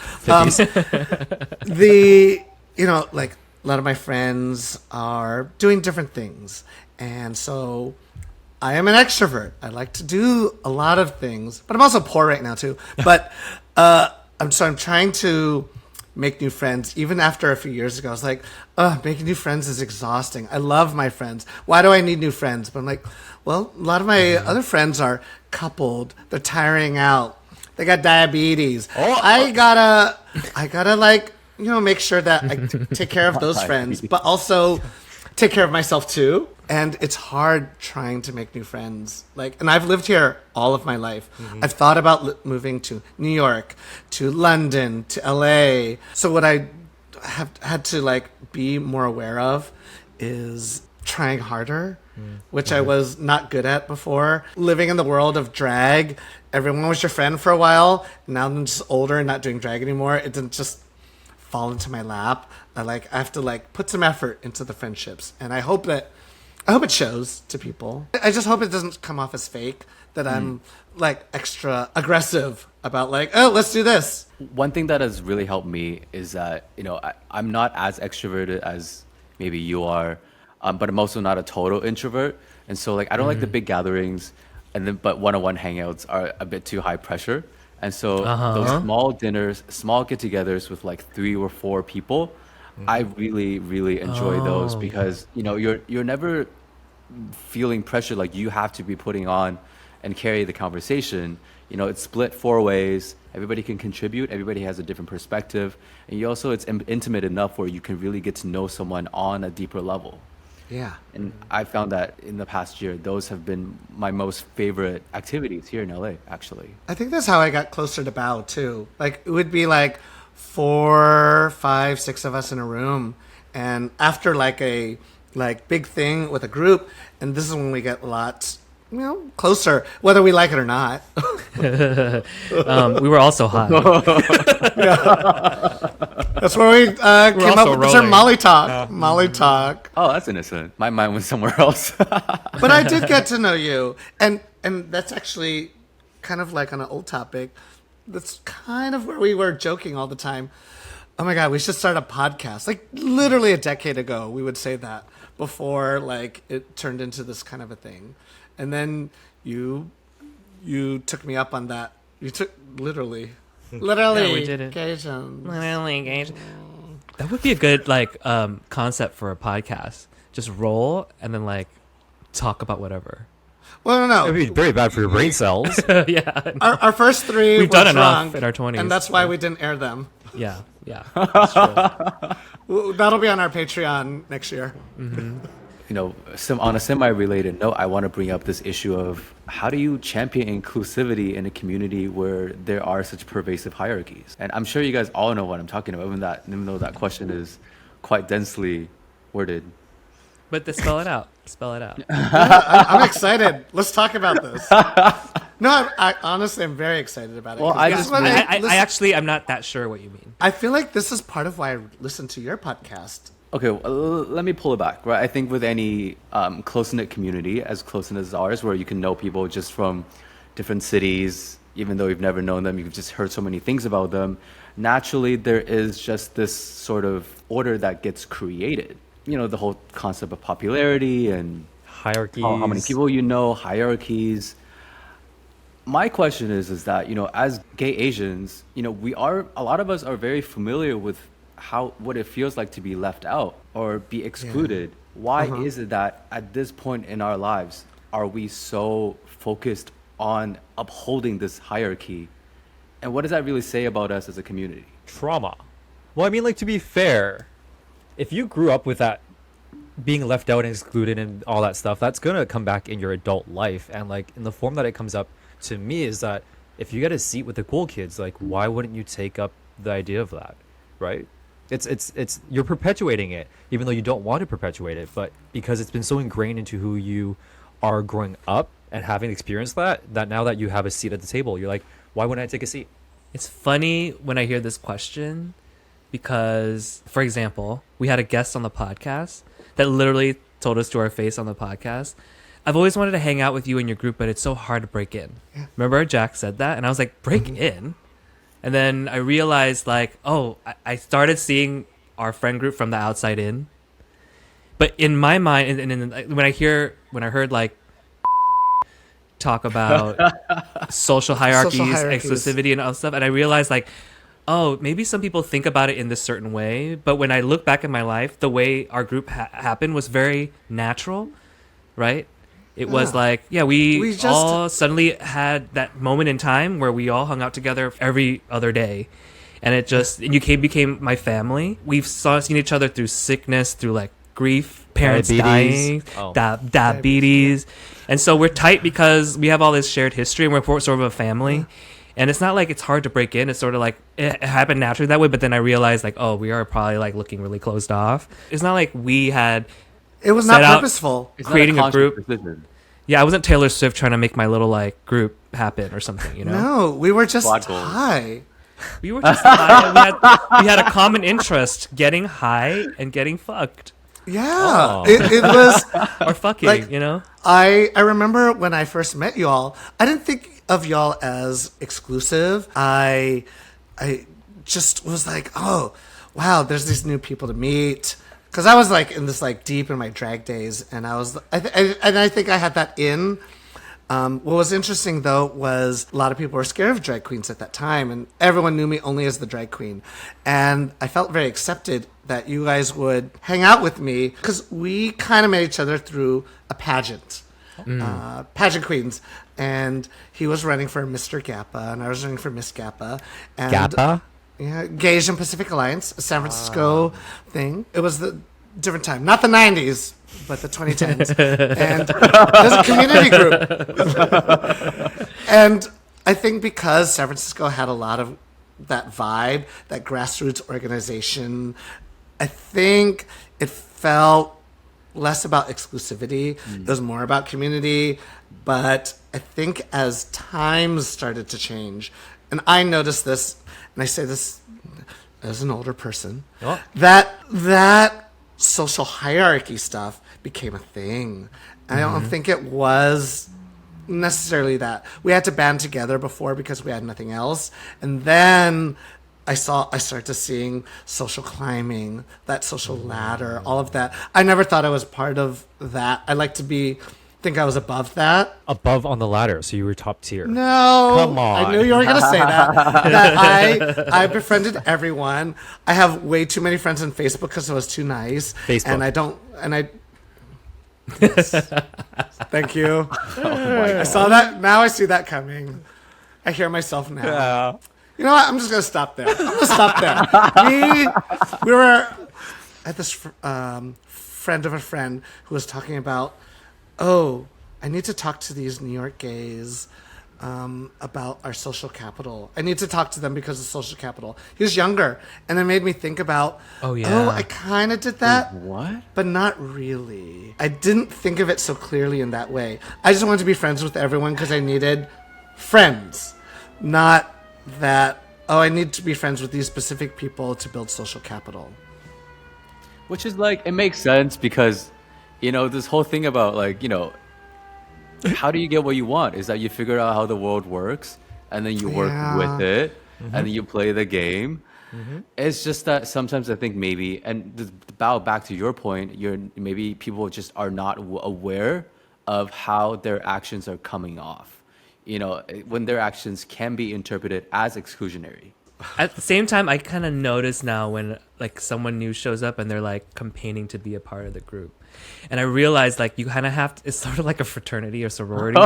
like a lot of my friends are doing different things. And so I am an extrovert. I like to do a lot of things, but I'm also poor right now too. But I'm trying to make new friends. Even after a few years ago, I was like, making new friends is exhausting. I love my friends. Why do I need new friends? But I'm like, well, a lot of my other friends are coupled. They're tiring out. They got diabetes. I gotta like, make sure that I take care of those friends, but also take care of myself too. And it's hard trying to make new friends. And I've lived here all of my life. I've thought about moving to New York, to London, to LA. So what I have had to be more aware of is trying harder, which I was not good at before. Living in the world of drag, everyone was your friend for a while. Now I'm just older and not doing drag anymore. It didn't just fall into my lap. I have to put some effort into the friendships, and I hope it shows to people. I just hope it doesn't come off as fake, that I'm extra aggressive about let's do this. One thing that has really helped me is that, I'm not as extroverted as maybe you are, but I'm also not a total introvert. And so I don't like the big gatherings, but one-on-one hangouts are a bit too high pressure. And so those small dinners, small get-togethers with 3 or 4 people, I really, really enjoy those because, you're never feeling pressure you have to be putting on and carry the conversation. It's split 4 ways. Everybody can contribute. Everybody has a different perspective. And it's intimate enough where you can really get to know someone on a deeper level. Yeah. And I found that in the past year, those have been my most favorite activities here in LA, actually. I think that's how I got closer to Bao too. It would be 4, 5, 6 of us in a room, and after a big thing with a group, and this is when we get lots closer, whether we like it or not. We were also high. That's where we came up with the term Molly Talk. Molly Talk. Oh, that's innocent. My mind went somewhere else. But I did get to know you, and that's actually kind of on an old topic. That's kind of where we were joking all the time. Oh my God, we should start a podcast. Literally a decade ago, we would say that before it turned into this kind of a thing. And then you took me up on that. You took literally. Yeah, we did it. Gaysian. That would be a good concept for a podcast. Just roll and then talk about whatever. Well, no. It would be very bad for your brain cells. Yeah. Our first 3 We've were done drunk, enough in our 20s. and that's why we didn't air them. Yeah. That's true. That'll be on our Patreon next year. On a semi-related note, I want to bring up this issue of how do you champion inclusivity in a community where there are such pervasive hierarchies? And I'm sure you guys all know what I'm talking about, even though that question is quite densely worded. But spell it out. Spell it out. Yeah, I'm excited. Let's talk about this. No, I honestly am very excited about it. Well, I'm not that sure what you mean. I feel like this is part of why I listen to your podcast. Okay, let me pull it back, right? I think with any close-knit community, as close-knit as ours, where you can know people just from different cities, even though you've never known them, you've just heard so many things about them, naturally there is just this sort of order that gets created. The whole concept of popularity and Hierarchies. how many people hierarchies. My question is that, as gay Asians, a lot of us are very familiar with what it feels like to be left out or be excluded. Yeah. Why is it that at this point in our lives are we so focused on upholding this hierarchy? And what does that really say about us as a community? Trauma. Well, I mean, to be fair, if you grew up with that being left out and excluded and all that stuff, that's gonna come back in your adult life. And in the form that it comes up to me is that if you get a seat with the cool kids, why wouldn't you take up the idea of that, right? It's you're perpetuating it, even though you don't want to perpetuate it, but because it's been so ingrained into who you are growing up and having experienced that now that you have a seat at the table, you're like, why wouldn't I take a seat? It's funny when I hear this question because, for example, we had a guest on the podcast that literally told us to our face on the podcast, I've always wanted to hang out with you and your group, but it's so hard to break in. Yeah. Remember Jack said that? And I was like, break in? And then I realized, like, oh, I started seeing our friend group from the outside in. But in my mind, and when I heard like talk about social hierarchies, exclusivity, and all stuff, and I realized, like, oh, maybe some people think about it in this certain way. But when I look back in my life, the way our group happened was very natural, right? It was like, we just all suddenly had that moment in time where we all hung out together every other day. And it just, and you became my family. We've seen each other through sickness, through like grief, parents dying, diabetes. And so we're tight because we have all this shared history and we're sort of a family. Yeah. And it's not like it's hard to break in. It's sort of like it happened naturally that way. But then I realized, like, oh, we are probably like looking really closed off. It's not like we had... It was not purposeful. It's creating not a group. Decision. Yeah, I wasn't Taylor Swift trying to make my little like group happen or something, you know? No, we were just high. We were just high. We had a common interest, getting high and getting fucked. Yeah, it was or fucking, like, you know. I remember when I first met y'all, I didn't think of y'all as exclusive. I just was like, oh, wow, there's these new people to meet. Because I was like in this like deep in my drag days, and I think I had that in. What was interesting though was a lot of people were scared of drag queens at that time, and everyone knew me only as the drag queen. And I felt very accepted that you guys would hang out with me because we kind of met each other through a pageant. Pageant queens, and he was running for Mr. Gappa, and I was running for Miss Gappa. And Gappa? Yeah, Gaysian Pacific Alliance, a San Francisco thing. It was the different time, not the 90s, but the 2010s. And there's a community group. And I think because San Francisco had a lot of that vibe, that grassroots organization, I think it felt less about exclusivity. It was more about community. But I think as times started to change, and I noticed this, and I say this as an older person, that social hierarchy stuff became a thing. I don't think it was necessarily that. We had to band together before because we had nothing else. And then I started to seeing social climbing, that social ladder, all of that. I never thought I was part of that. I like to think I was above that. Above on the ladder, so you were top tier. No. Come on. I knew you were going to say that. That I befriended everyone. I have way too many friends on Facebook because I was too nice. Facebook. Yes. Thank you. I saw that. Now I see that coming. I hear myself now. Yeah. You know what? I'm just going to stop there. We were at this friend of a friend who was talking about, oh, I need to talk to these New York gays about our social capital. I need to talk to them because of social capital. He was younger, and it made me think about, I kind of did that. Wait, what? But not really. I didn't think of it so clearly in that way. I just wanted to be friends with everyone because I needed friends, not that, I need to be friends with these specific people to build social capital. Which is like, it makes sense because, this whole thing about like, how do you get what you want is that you figure out how the world works and then you work with it and then you play the game. It's just that sometimes I think maybe, and to bow back to your point, maybe people just are not aware of how their actions are coming off. When their actions can be interpreted as exclusionary. At the same time, I kind of notice now when like someone new shows up and they're like campaigning to be a part of the group. And I realize like you kind of have to, it's sort of like a fraternity or sorority.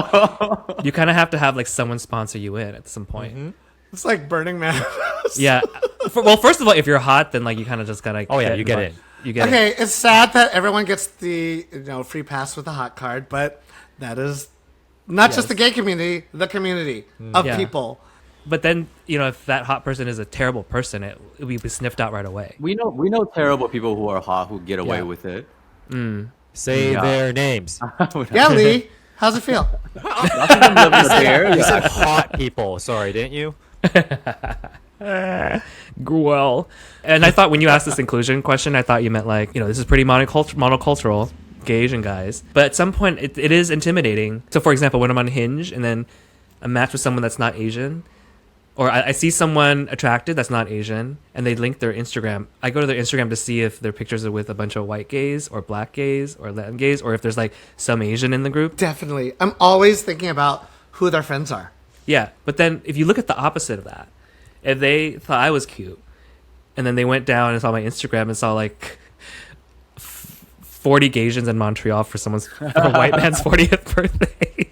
You kind of have to have like someone sponsor you in at some point. It's like Burning Man. Yeah. Well, first of all, if you're hot, then like you kind of just gotta. You get in. You get okay, in. It's sad that everyone gets the free pass with the hot card, but that is not just the gay community, the community of people. but then if that hot person is a terrible person, it will be sniffed out right away. We know terrible people who are hot who get away Yeah. with it. Say Yeah. their names. Yeah, Lee. How's it feel? Lots of them live in the Bay Area. You said hot people. Sorry, didn't you? Well, and I thought when you asked this inclusion question, I thought you meant like, this is pretty monocultural, gay Asian guys. But at some point, it is intimidating. So, for example, when I'm on Hinge and then I match with someone that's not Asian, or I see someone attractive that's not Asian, and they link their Instagram, I go to their Instagram to see if their pictures are with a bunch of white gays or black gays or Latin gays, or if there's like some Asian in the group. Definitely. I'm always thinking about who their friends are. Yeah, but then if you look at the opposite of that, if they thought I was cute, and then they went down and saw my Instagram and saw like 40 Gaysians in Montreal for a white man's 40th birthday,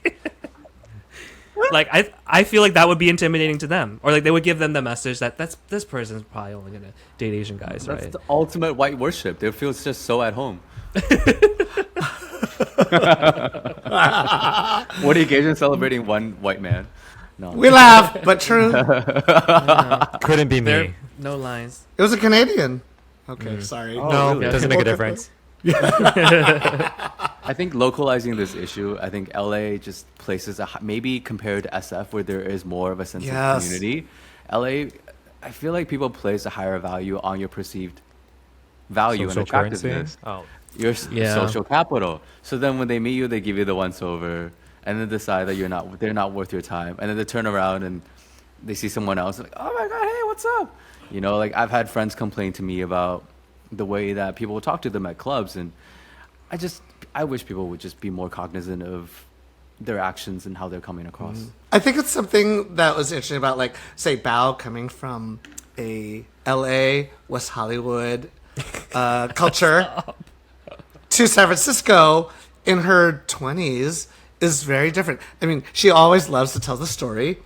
like I feel like that would be intimidating to them, or like they would give them the message that this person's probably only gonna date Asian guys, That's right? the ultimate white worship. They feel it's just so at home. What are you Asians celebrating one white man? No. We laugh, but true. Couldn't be There, me. no lines. It was a Canadian. Okay, sorry. No, really? it doesn't make a difference. I think localizing this issue, I think LA just places maybe compared to SF where there is more of a sense Yes. of community. LA, I feel like people place a higher value on your perceived value and Social currency? attractiveness. Oh. Your Yeah. social capital. So then when they meet you, they give you the once over, and then decide that they're not worth your time, and then they turn around and they see someone else like, oh my god, hey, what's up? Like I've had friends complain to me about the way that people talk to them at clubs, and I wish people would just be more cognizant of their actions and how they're coming across. I think it's something that was interesting about, like, say, Bao coming from a LA, West Hollywood culture to San Francisco in her 20s is very different. I mean, she always loves to tell the story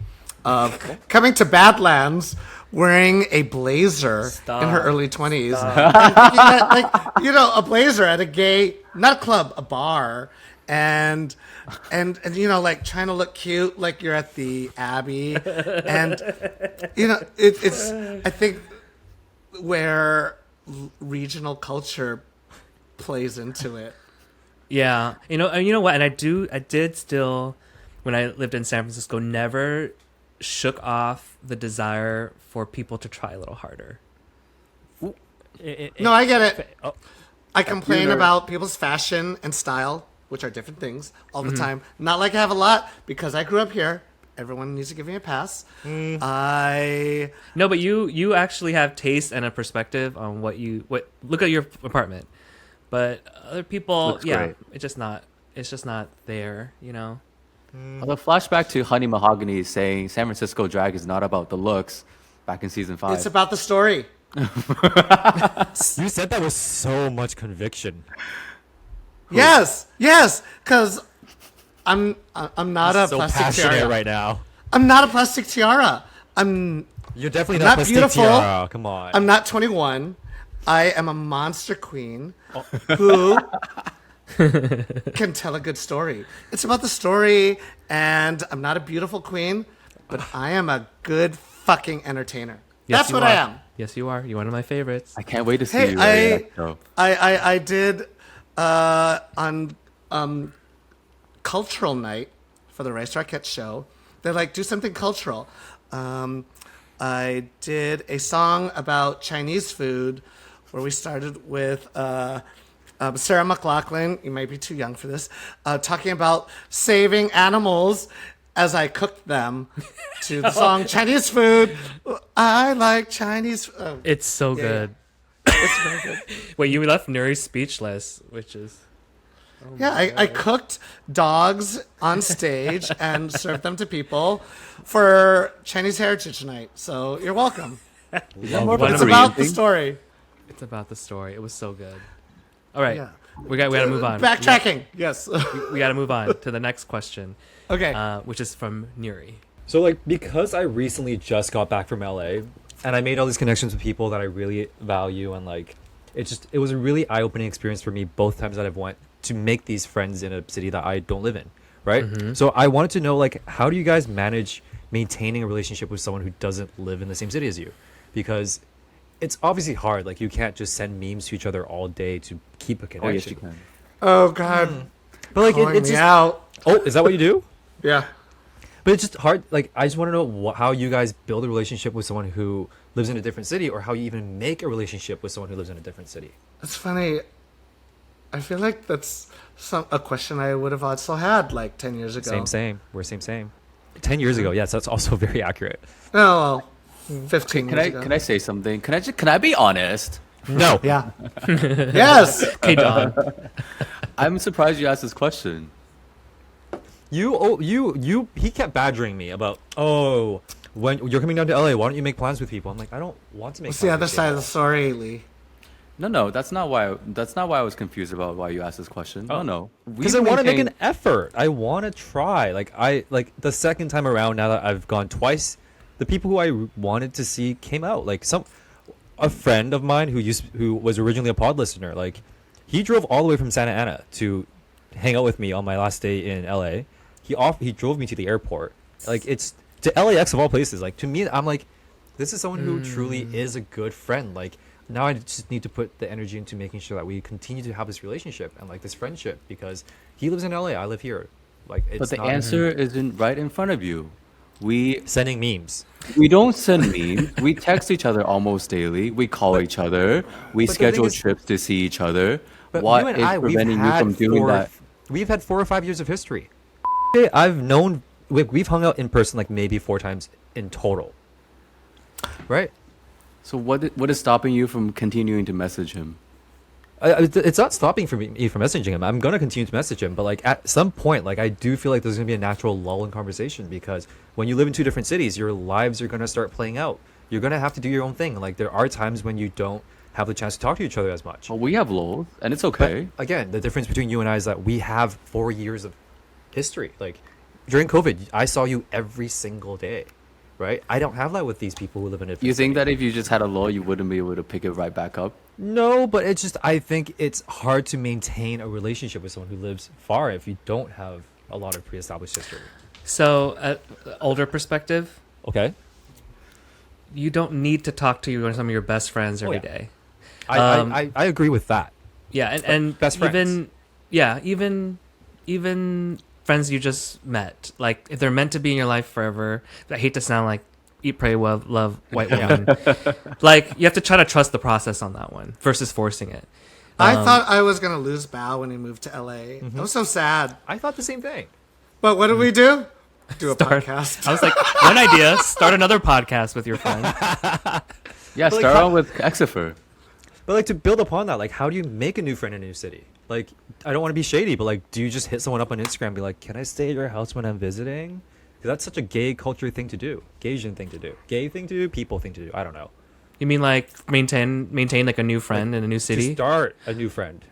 of coming to Badlands wearing a blazer in her early 20s. And thinking that, like, a blazer at a gay, not a club, a bar. And like trying to look cute like you're at the Abbey. And, it's, I think, where regional culture plays into it. Yeah, and you know what? And I did still, when I lived in San Francisco, never shook off the desire for people to try a little harder. No, I get it. Oh. I complain You're- about people's fashion and style, which are different things, all Mm-hmm. the time. Not like I have a lot, because I grew up here. Everyone needs to give me a pass. I No, but you actually have taste and a perspective on what look at your apartment. But other people, Looks yeah, great. it's just not there, Although flashback to Honey Mahogany saying San Francisco drag is not about the looks back in season 5. It's about the story. You said that with so much conviction. Yes, because I'm not a So plastic passionate tiara. right now. I'm not a plastic tiara. I'm You're definitely not not plastic beautiful. tiara. Come on. I'm not 21. I am a monster queen who can tell a good story. It's about the story, and I'm not a beautiful queen, but I am a good fucking entertainer. That's you what are. I am. Yes, you are. You're one of my favorites. I can't wait to see Hey, you wearing that show. I did on cultural night for the Rice Rockette show. They're like, do something cultural. I did a song about Chinese food where we started with Sarah McLachlan, you might be too young for this, talking about saving animals as I cooked them to the song Chinese food. I like Chinese food. It's so good. It's very good. Wait, you left Nuri speechless, which is Yeah, I cooked dogs on stage and served them to people for Chinese Heritage Night. So you're welcome. Is that more of a One It's of Korean about the thing? story. it's about the story. It was so good. All right, Yeah. we got to move on. Backtracking. Yes. We got to move on to the next question, Okay. which is from Nuri. So like because I recently just got back from LA and I made all these connections with people that I really value, and like it was a really eye-opening experience for me both times that I've went to make these friends in a city that I don't live in, right? So I wanted to know, like, how do you guys manage maintaining a relationship with someone who doesn't live in the same city as you, because it's obviously hard. Like you can't just send memes to each other all day to keep a connection. Oh, yes, you can. Oh God. But like Calling it's me just, out. oh, is that what you do? Yeah. But it's just hard. Like I just want to know how you guys build a relationship with someone who lives in a different city, or how you even make a relationship with someone who lives in a different city. It's funny. I feel like that's a question I would have also had like 10 years ago. Same. We're same. 10 years ago, yes, that's also very accurate. Oh, well, 15 Can years I ago. can I say something? Can I be honest? No. Yeah. Yes. Okay, John. I'm surprised you asked this question. He kept badgering me about, when you're coming down to LA, why don't you make plans with people? I'm like, I don't want to make What's plans the other with side of people. the story, Lee? No, that's not why. That's not why I was confused about why you asked this question. No. Because I want to make an effort. I want to try. Like the second time around, now that I've gone twice, the people who I wanted to see came out. Like a friend of mine who was originally a pod listener. Like he drove all the way from Santa Ana to hang out with me on my last day in LA. He drove me to the airport. Like it's to LAX of all places. Like to me, I'm like, this is someone who truly is a good friend. Like. Now I just need to put the energy into making sure that we continue to have this relationship and like this friendship, because he lives in LA, I live here. Like, it's But the not answer isn't right in front of you. We sending memes. don't send memes. We text each other almost daily. We call each other. We but the thing schedule is- trips to see each other. But What you and is I, preventing you from doing that? We've had 4 or 5 years of history. We've hung out in person like maybe 4 times in total. Right? So what is stopping you from continuing to message him? It's not stopping me from messaging him. I'm gonna continue to message him, but like at some point, like I do feel like there's gonna be a natural lull in conversation, because when you live in 2 different cities, your lives are gonna start playing out. You're gonna have to do your own thing. Like there are times when you don't have the chance to talk to each other as much. Well, we have lows, and it's But okay. again, the difference between you and I is that we have 4 years of history. Like during COVID, I saw you every single day, right? I don't have that with these people who live in a different You think city. that if you just had a low, you wouldn't be able to pick it right back up? No, but it's just, I think it's hard to maintain a relationship with someone who lives far if you don't have a lot of pre-established history. So, older perspective, Okay. you don't need to talk to some of your best friends every yeah. day. I agree with that. Yeah, and best friends. even friends you just met, like if they're meant to be in your life forever. I hate to sound like eat, pray, love, white woman. Like you have to try to trust the process on that one versus forcing it. I thought I was going to lose Bao when he moved to LA. Mm-hmm. I was so sad. I thought the same thing. But what did we do? Do a Start- podcast. I was like, one idea: start another podcast with your friend. Yeah, But, like, start how- on with Exifer. But like to build upon that, like how do you make a new friend in a new city? Like I don't want to be shady, but like do you just hit someone up on Instagram and be like, can I stay at your house when I'm visiting? Because that's such a gay culture thing to do. Gaysian thing to do. Gay thing to do, people thing to do. I don't know. You mean like maintain like a new friend in a new To city? start a new friend.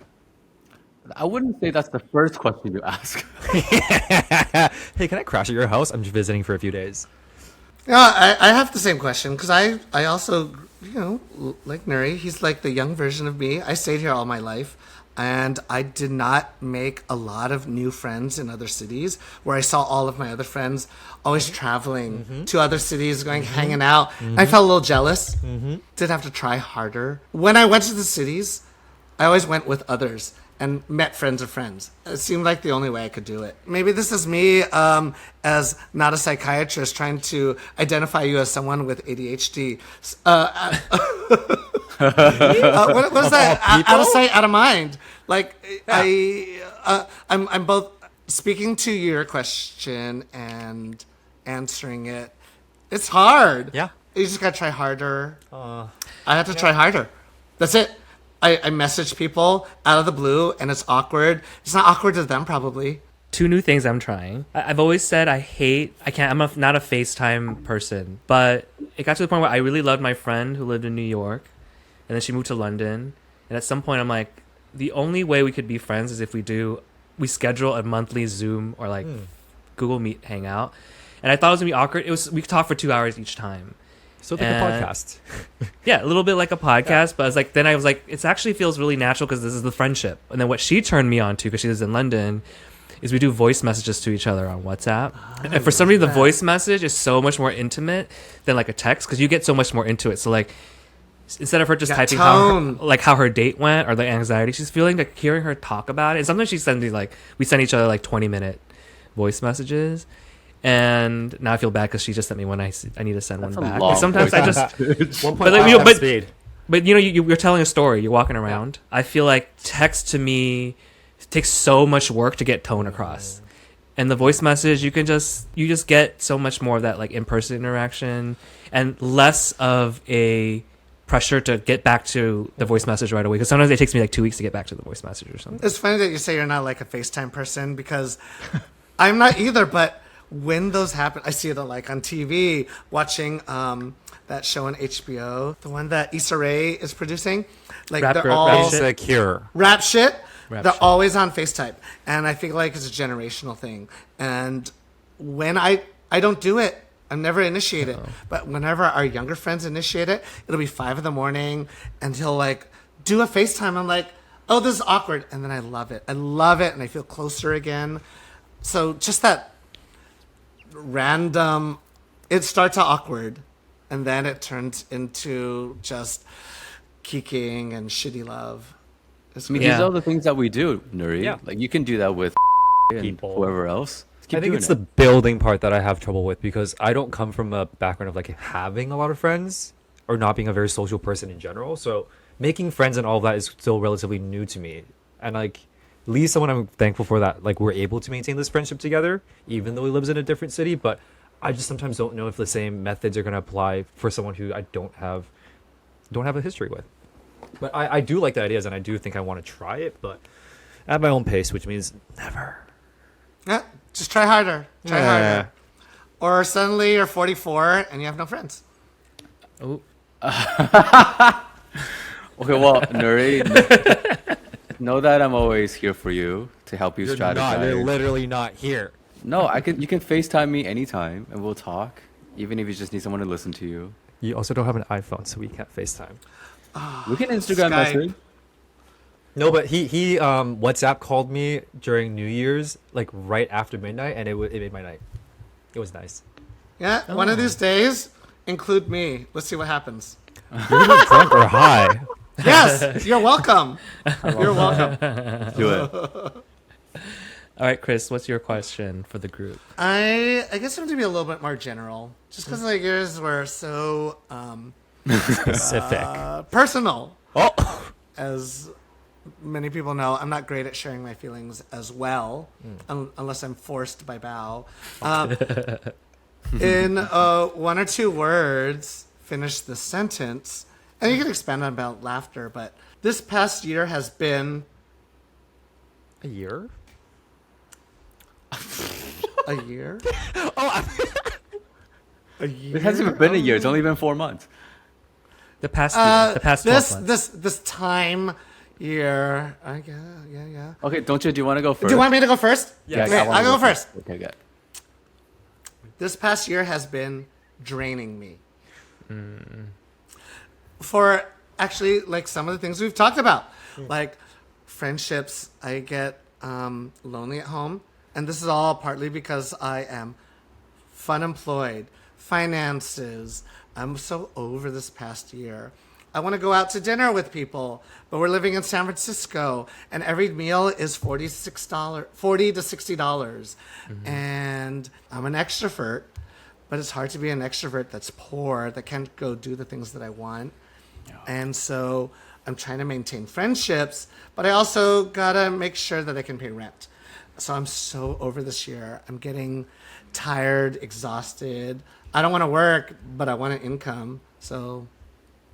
I wouldn't say that's the first question you ask. Hey, can I crash at your house? I'm just visiting for a few days. Yeah, I have the same question because I also, like Nuri, he's like the young version of me. I stayed here all my life, and I did not make a lot of new friends in other cities where I saw all of my other friends always traveling to other cities, going hanging out. I felt a little jealous. Did have to try harder. When I went to the cities, I always went with others and met friends of friends. It seemed like the only way I could do it. Maybe this is me as not a psychiatrist trying to identify you as someone with ADHD. What is that? Out of sight, out of mind. Like I'm both speaking to your question and answering it. It's hard. Yeah. You just gotta try harder. I have to try harder. That's it. I message people out of the blue, and it's awkward. It's not awkward to them, probably. 2 new things I'm trying. I've always said I'm not a FaceTime person, but it got to the point where I really loved my friend who lived in New York, and then she moved to London, and at some point I'm like, the only way we could be friends is if we schedule a monthly Zoom or like Google Meet hangout, and I thought it was gonna be awkward. We could talk for 2 hours each time. So like a podcast. Yeah, a little bit like a podcast, but I was like, it actually feels really natural because this is the friendship. And then what she turned me on to, because she lives in London, is we do voice messages to each other on WhatsApp. And for some reason, the voice message is so much more intimate than like a text because you get so much more into it. So like, instead of her just typing how her date went or the anxiety she's feeling, like hearing her talk about it. And sometimes she sends me like, we send each other like 20-minute voice messages. And now I feel bad because she just sent me one. I need to send one back. Like sometimes I just 1.5 speed. But you're telling a story. You're walking around. I feel like text to me takes so much work to get tone across, and the voice message you just get so much more of that like in-person interaction and less of a pressure to get back to the voice message right away. Because sometimes it takes me like 2 weeks to get back to the voice message or something. It's funny that you say you're not like a FaceTime person because I'm not either. But when those happen, I see it like on TV, watching that show on HBO, the one that Issa Rae is producing. Like they're all Secure. Rap shit. Rap they're shit. always on FaceTime, and I feel like it's a generational thing. And when I don't do it, I'm never initiate it. But whenever our younger friends initiate it, it'll be 5 a.m, and he'll like do a FaceTime. I'm like, oh, this is awkward, and then I love it. I love it, and I feel closer again. So just that random, it starts out awkward, and then it turns into just kicking and shitty love. I mean, these are the things that we do, Nuri. Yeah. Like you can do that with and People. whoever else. Keep I think doing it's it. the building part that I have trouble with because I don't come from a background of like having a lot of friends or not being a very social person in general. So making friends and all of that is still relatively new to me. And like Lee's someone I'm thankful for that like we're able to maintain this friendship together, even though he lives in a different city. But I just sometimes don't know if the same methods are going to apply for someone who I don't have a history with. But I do like the ideas and I do think I want to try it, but at my own pace, which means never. Yeah, just try harder. Try harder. Or suddenly you're 44 and you have no friends. Oh. Okay, well, Nuri, know that I'm always here for you to help you strategize. You're literally not here. No, you can FaceTime me anytime and we'll talk, even if you just need someone to listen to you. You also don't have an iPhone, so we can't FaceTime. We can Instagram Skype. message. No, but he WhatsApp called me during New Year's, like right after midnight, and it made my night. It was nice. Yeah, one of these days, include me. Let's see what happens. You're gonna be drunk or high. Yes, you're welcome. You're welcome. Do it. All right, Chris, what's your question for the group? I guess I'm going to be a little bit more general. Just because like yours were so Specific. personal. Oh. As many people know, I'm not great at sharing my feelings as well, unless I'm forced by Bao. In 1 or 2 words, finish the sentence. And you can expand on about laughter, but this past year has been A year? a year. A year. It hasn't even been a year. It's only been 4 months. The past 12 months. This time year. Yeah. Okay, do you want to go first? Do you want me to go first? Yes, Okay, I wanna I'll go first. Okay, good. This past year has been draining me. For actually, like some of the things we've talked about, like friendships, I get lonely at home. And this is all partly because I am fun employed, finances. I'm so over this past year. I want to go out to dinner with people, but we're living in San Francisco, and every meal is $40 to $60. And I'm an extrovert, but it's hard to be an extrovert that's poor, that can't go do the things that I want. And so I'm trying to maintain friendships, but I also gotta make sure that I can pay rent. So I'm so over this year. I'm getting tired, exhausted. I don't want to work, but I want an income. So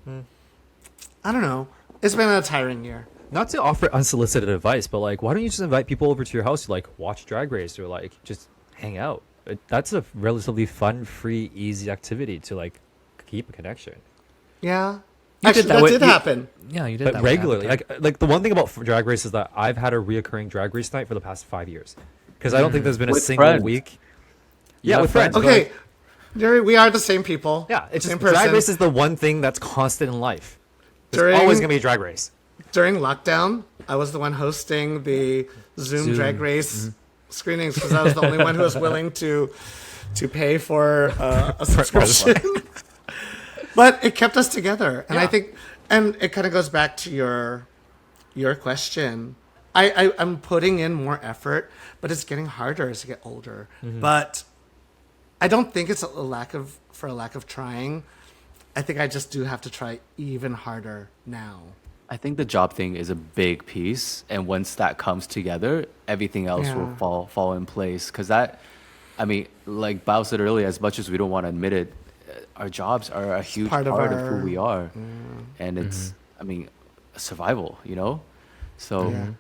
I don't know. It's been a tiring year. Not to offer unsolicited advice, but like, why don't you just invite people over to your house to like watch Drag Race or like just hang out? That's a relatively fun, free, easy activity to like keep a connection. Yeah. You Actually, did that that did with- happen. Yeah, you did But that with regularly, Avatar. like the one thing about Drag Race is that I've had a reoccurring Drag Race night for the past 5 years, because I don't think there's been a With single friends. week. You Yeah, have with friends. but, Okay. like, Jerry, we are the same people. yeah, it's same just Drag Race is the one thing that's constant in life. There's always gonna be a Drag Race. During lockdown, I was the one hosting the Zoom Zoom. Drag Race screenings because I was the only one who was willing to pay for a subscription. But it kept us together, and I think, and it kind of goes back to your question. I'm putting in more effort, but it's getting harder as I get older. But I don't think it's a lack of trying. I think I just do have to try even harder now. I think the job thing is a big piece, and once that comes together, everything else will fall in place. Because that, I mean, like Bao said earlier, as much as we don't want to admit it, our jobs are a huge part of who we are, and it's, I mean, survival. You know, so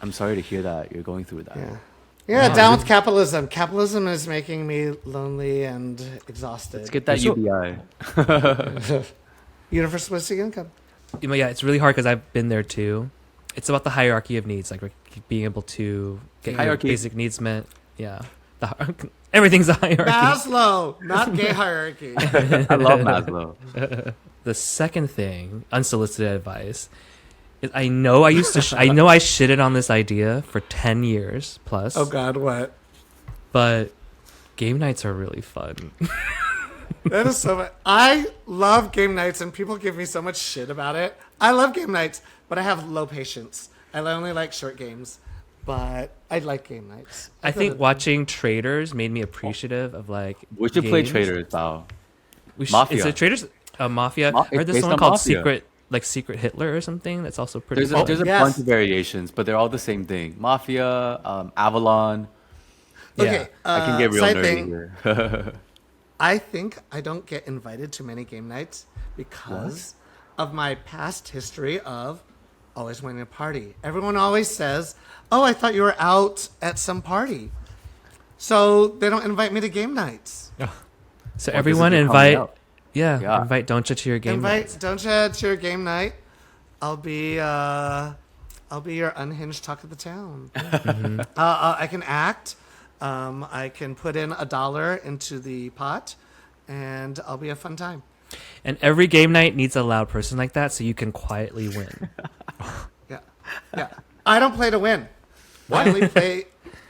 I'm sorry to hear that you're going through that. Yeah, down with capitalism. Capitalism is making me lonely and exhausted. Let's get that UBI. Universal basic income. You know, yeah, it's really hard because I've been there too. It's about the hierarchy of needs, like being able to get your basic needs met. Yeah, everything's a hierarchy. Maslow, not gay hierarchy. I love Maslow. The second thing, unsolicited advice, is I know I used to. I know I shitted on this idea for 10 years plus. Oh God, what? But game nights are really fun. That is so much. I love game nights, and people give me so much shit about it. I love game nights, but I have low patience. I only like short games, but I like game nights. I think watching Traders made me appreciative of like. We should play games. Traders, Bao. Mafia. Is it Traders? Mafia. I heard this one called Secret Hitler or something. That's also pretty. There's a bunch of variations, but they're all the same thing. Mafia, Avalon. Okay, I can get real side nerdy thing. here. I think I don't get invited to many game nights because of my past history of always winning a party. Everyone always says, "Oh, I thought you were out at some party," so they don't invite me to game nights. So Well, everyone this is coming invite. up. Yeah, invite Doncha to your game. Invite night. Doncha to your game night. I'll be your unhinged talk of the town. I can act. I can put in $1 into the pot, and I'll be a fun time. And every game night needs a loud person like that, so you can quietly win. Yeah. I don't play to win. I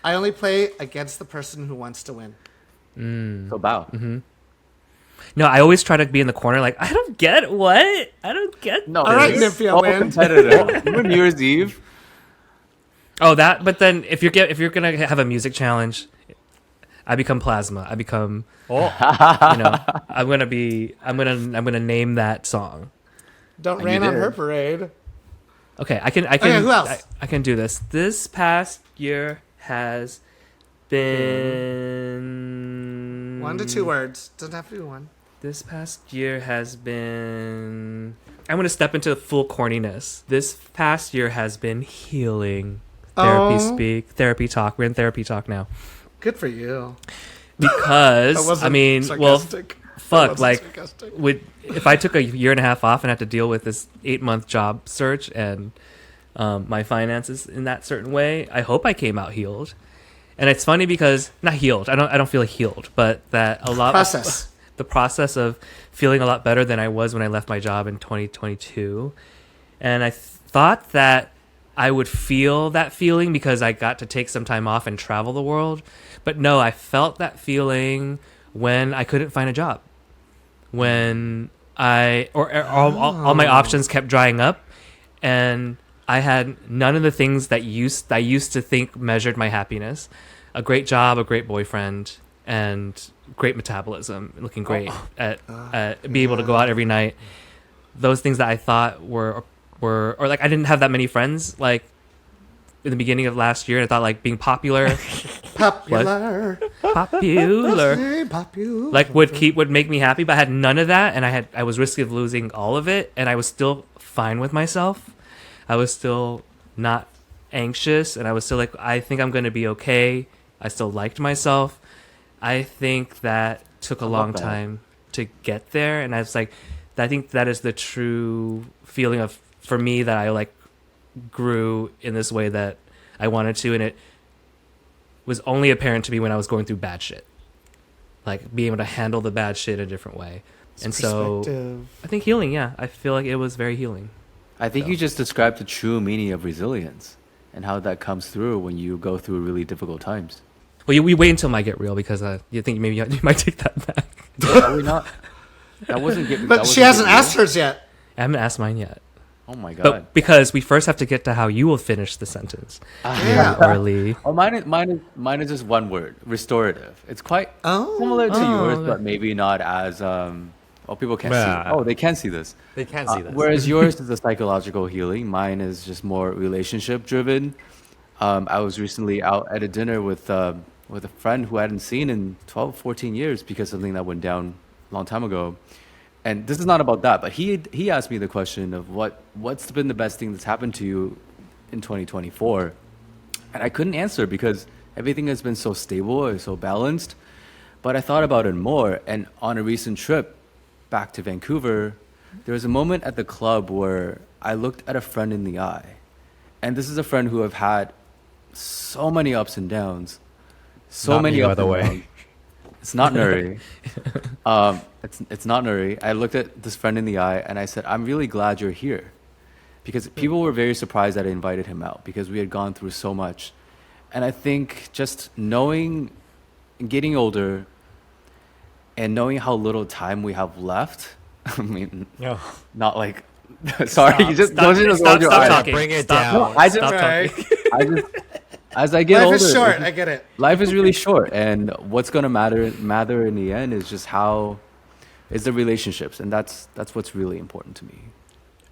only play against the person who wants to win. So Bao. No, I always try to be in the corner, like I don't get what I don't get. No, All right, it's Nymphia, so win. competitive. Remember New Year's Eve? Oh, that. But then if you're gonna have a music challenge, I become Plasma. I become. I'm gonna name that song. Don't And rain you on did. her parade. Okay, I can. Okay, who else? I can do this. This past year has been 1 to 2 words. Doesn't have to be one. This past year has been. I'm gonna step into full corniness. This past year has been healing. Therapy speak. Therapy talk. We're in therapy talk now. Good for you. Because I mean, sarcastic. fuck, like, Sarcastic. if I took a year and a half off and had to deal with this 8-month job search and my finances in that certain way, I hope I came out healed. And it's funny because not healed. I don't feel healed, but that a lot Process. the process of feeling a lot better than I was when I left my job in 2022. And I thought that I would feel that feeling because I got to take some time off and travel the world. But no, I felt that feeling when I couldn't find a job. When all my options kept drying up, and I had none of the things that I used to think measured my happiness. A great job, a great boyfriend, and great metabolism, looking great at being able to go out every night. Those things that I thought were like I didn't have that many friends like in the beginning of last year. And I thought like being popular Popular. like would make me happy, but I had none of that, and I was risky of losing all of it, and I was still fine with myself. I was still not anxious, and I was still like, I think I'm going to be okay. I still liked myself. I think that took a long time to get there, and I was like, I think that is the true feeling of for me that I like grew in this way that I wanted to, and it was only apparent to me when I was going through bad shit, like being able to handle the bad shit a different way. And so I think healing, yeah, I feel like it was very healing. I think you just described the true meaning of resilience and how that comes through when you go through really difficult times. Well, we wait until might get real because you think maybe you might take that back. Are we not? That wasn't getting. But she hasn't asked hers yet. I haven't asked mine yet. Oh my god. But because we first have to get to how you will finish the sentence. Yeah. Early. Oh, mine is just one word: restorative. It's quite similar to yours, but maybe not as. Oh, people can't see. Oh, they can see this. They can see this. Whereas yours is a psychological healing. Mine is just more relationship driven. I was recently out at a dinner with a friend who I hadn't seen in 12, 14 years because of something that went down a long time ago. And this is not about that, but he asked me the question of what's been the best thing that's happened to you in 2024, and I couldn't answer because everything has been so stable and so balanced. But I thought about it more, and on a recent trip back to Vancouver, there was a moment at the club where I looked at a friend in the eye, and this is a friend who I've had so many ups and downs, so Not many me, by ups the and way. downs. It's not Nuri. It's not Nuri. I looked at this friend in the eye and I said, I'm really glad you're here. Because people were very surprised that I invited him out because we had gone through so much. And I think just knowing, getting older, and knowing how little time we have left, I mean, No. not like, sorry, you just Stop talking. Bring it Stop. down. No, I just, Stop Right. I just, as I get Life older, is short. I get it. life is really short, and what's gonna matter in the end is just how is the relationships, and that's what's really important to me.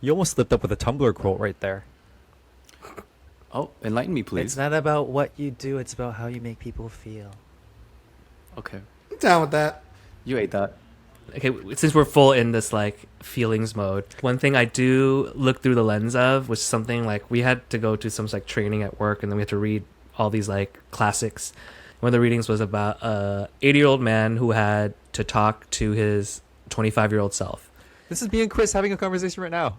You almost slipped up with a Tumblr quote right there. Oh, enlighten me, It's please. not about what you do, it's about how you make people feel. Okay, I'm down with that. you ate that. Okay, since we're full in this like feelings mode, one thing I do look through the lens of was something like we had to go to some like training at work, and then we had to read all these like classics. One of the readings was about a 80-year-old man who had to talk to his 25-year-old self. This is me and Chris having a conversation right now.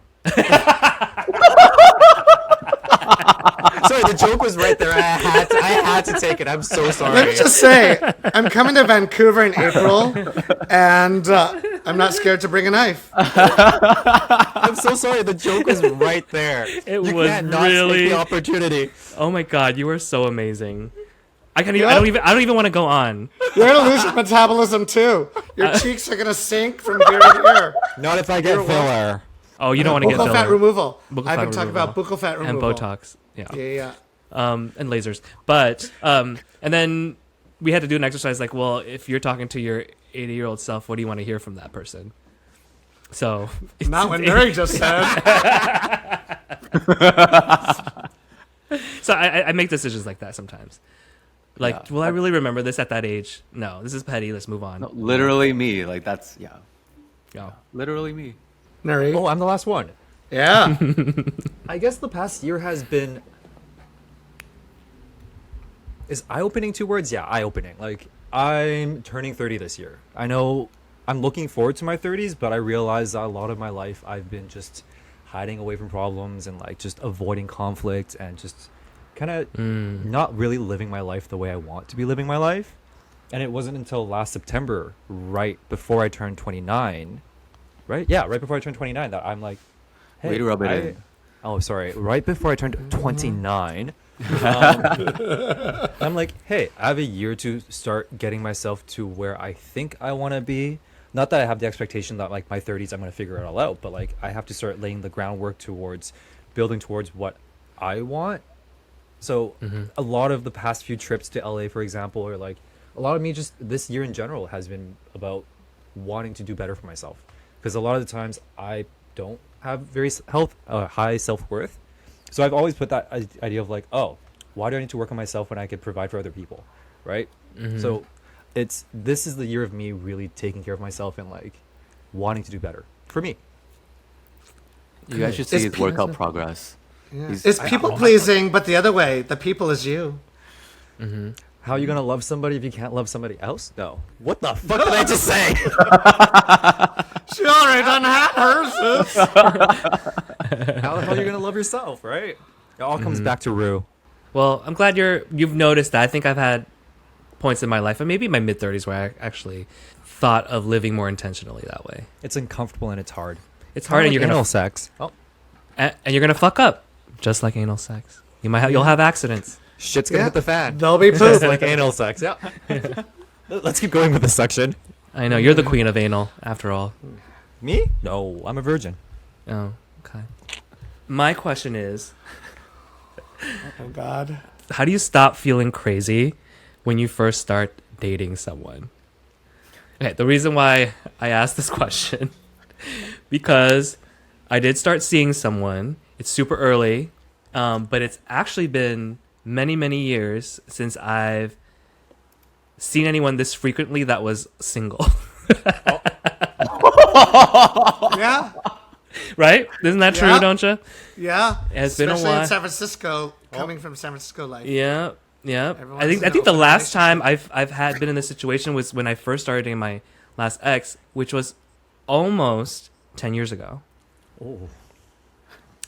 Sorry, the joke was right there. I had to take it. I'm so sorry. Let me just say, I'm coming to Vancouver in April, and I'm not scared to bring a knife. I'm so sorry. The joke was right there. It you was can't not really- take the opportunity. Oh my god, you are so amazing. I can't even, Yeah. I don't even want to go on. You're gonna lose your metabolism too. Your cheeks are gonna sink from ear to ear. Not if I get filler. Oh, you don't want to get Buccal fat filler removal. Buccal I've fat been talking about buccal fat and removal. Botox. Yeah. Yeah. And lasers. But and then we had to do an exercise like, well, if you're talking to your 80-year-old self, what do you want to hear from that person? So Not what Nuri just said. So I make decisions like that sometimes. Like, Yeah. will I really remember this at that age? No, this is petty. Let's move on. No, literally me. Like that's Go. literally me. Nuri. Oh, I'm the last one. Yeah. I guess the past year has been. Is eye-opening two words? Yeah, eye-opening. Like, I'm turning 30 this year. I know I'm looking forward to my 30s, but I realize that a lot of my life I've been just hiding away from problems and like just avoiding conflict and just kind of not really living my life the way I want to be living my life. And it wasn't until last September, right before I turned 29, right? Yeah, right before I turned 29 that I'm like, hey, Way to rub it in. Oh, sorry. Right before I turned 29, I'm like, hey, I have a year to start getting myself to where I think I want to be. Not that I have the expectation that like my 30s I'm going to figure it all out, but like I have to start laying the groundwork towards building towards what I want. So a lot of the past few trips to LA, for example, or like a lot of me just this year in general has been about wanting to do better for myself. Because a lot of the times I don't have very high self-worth. So I've always put that idea of like, oh, why do I need to work on myself when I could provide for other people, right? So this is the year of me really taking care of myself and like wanting to do better for me. You guys should see It's his workout progress. He's- It's people pleasing, but the other way, the people is you. How are you gonna love somebody if you can't love somebody else? No. What the fuck did I just say? She already done had hers. sis. How the hell are you gonna love yourself, right? It all comes back to Rue. Well, I'm glad you've noticed that. I think I've had points in my life, and maybe my mid-30s, where I actually thought of living more intentionally that way. It's uncomfortable and it's hard. It's hard, and you're anal gonna sex. Oh, and you're gonna fuck up, just like anal sex. You'll have accidents. Shit's gonna Yeah. hit the fan. There'll be Just poop. like anal sex. Yeah. Let's keep going with this section. I know you're the queen of anal, after all. Me? No, I'm a virgin. Oh, okay. My question is, Oh God. how do you stop feeling crazy when you first start dating someone? Okay, the reason why I asked this question, because I did start seeing someone. It's super early, but it's actually been many, many years since I've seen anyone this frequently that was single. Yeah. Right? Isn't that true, Yeah. don't you? Yeah. It's been a Especially in while. San Francisco, coming from San Francisco life. Yeah, yeah. Everyone's I in think an the open last time relationship. I've had been in this situation was when I first started dating my last ex, which was almost 10 years ago. Oh.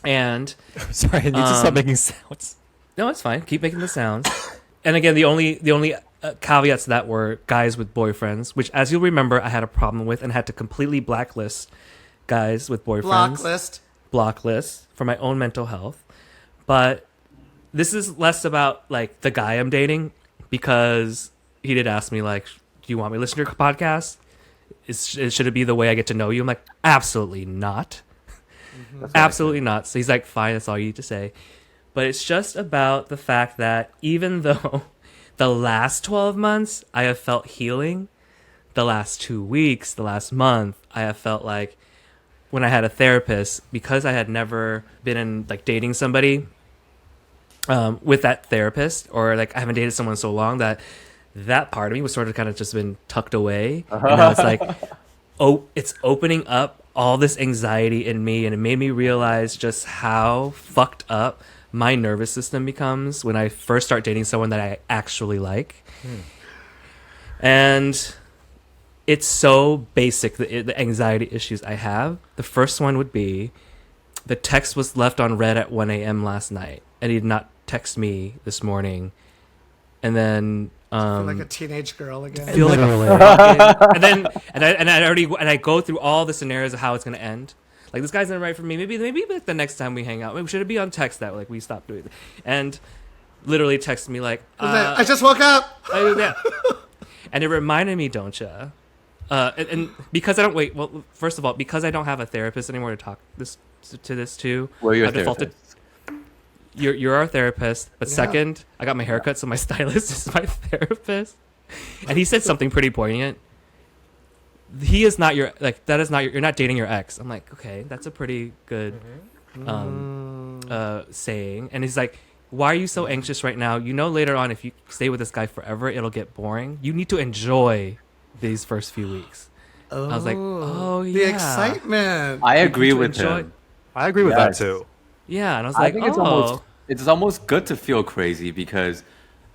And Sorry, I need to stop making sounds. no, it's fine. Keep making the sounds. And again, the only caveats to that were guys with boyfriends, which, as you'll remember, I had a problem with and had to completely blacklist guys with boyfriends. Block list. For my own mental health. But this is less about like the guy I'm dating, because he did ask me like, do you want me to listen to your podcast? Should it be the way I get to know you? I'm like, absolutely not. Absolutely not. So he's like, fine, that's all you need to say. But it's just about the fact that even though the last 12 months I have felt healing, the last 2 weeks, the last month, I have felt like when I had a therapist, because I had never been in like dating somebody with that therapist, or like I haven't dated someone so long that part of me was sort of kind of just been tucked away. And now it's like, oh, it's opening up all this anxiety in me, and it made me realize just how fucked up my nervous system becomes when I first start dating someone that I actually like. And it's so basic, the anxiety issues I have. The first one would be the text was left on read at 1 a.m. last night, and he did not text me this morning. And then Feel like a teenage girl again. feel like a Literally. fucking, and I go through all the scenarios of how it's gonna end. Like, this guy's not right for me. Maybe like the next time we hang out, maybe should it be on text that like we stop doing it? And literally text me like, I just woke up. yeah. And it reminded me, don't ya? And because I don't wait. Well, first of all, because I don't have a therapist anymore to talk this to. We're your I've defaulted- therapist. You're our therapist, but Yeah. second, I got my haircut, so my stylist is my therapist, and he said something pretty poignant. He is not your like. That is not your. You're not dating your ex. I'm like, okay, that's a pretty good saying. And he's like, why are you so anxious right now? You know, later on, if you stay with this guy forever, it'll get boring. You need to enjoy these first few weeks. I was like, oh The yeah, excitement. I agree to with enjoy- him. I agree with Yes. that too. yeah. And I was I like, think oh, it's almost good to feel crazy, because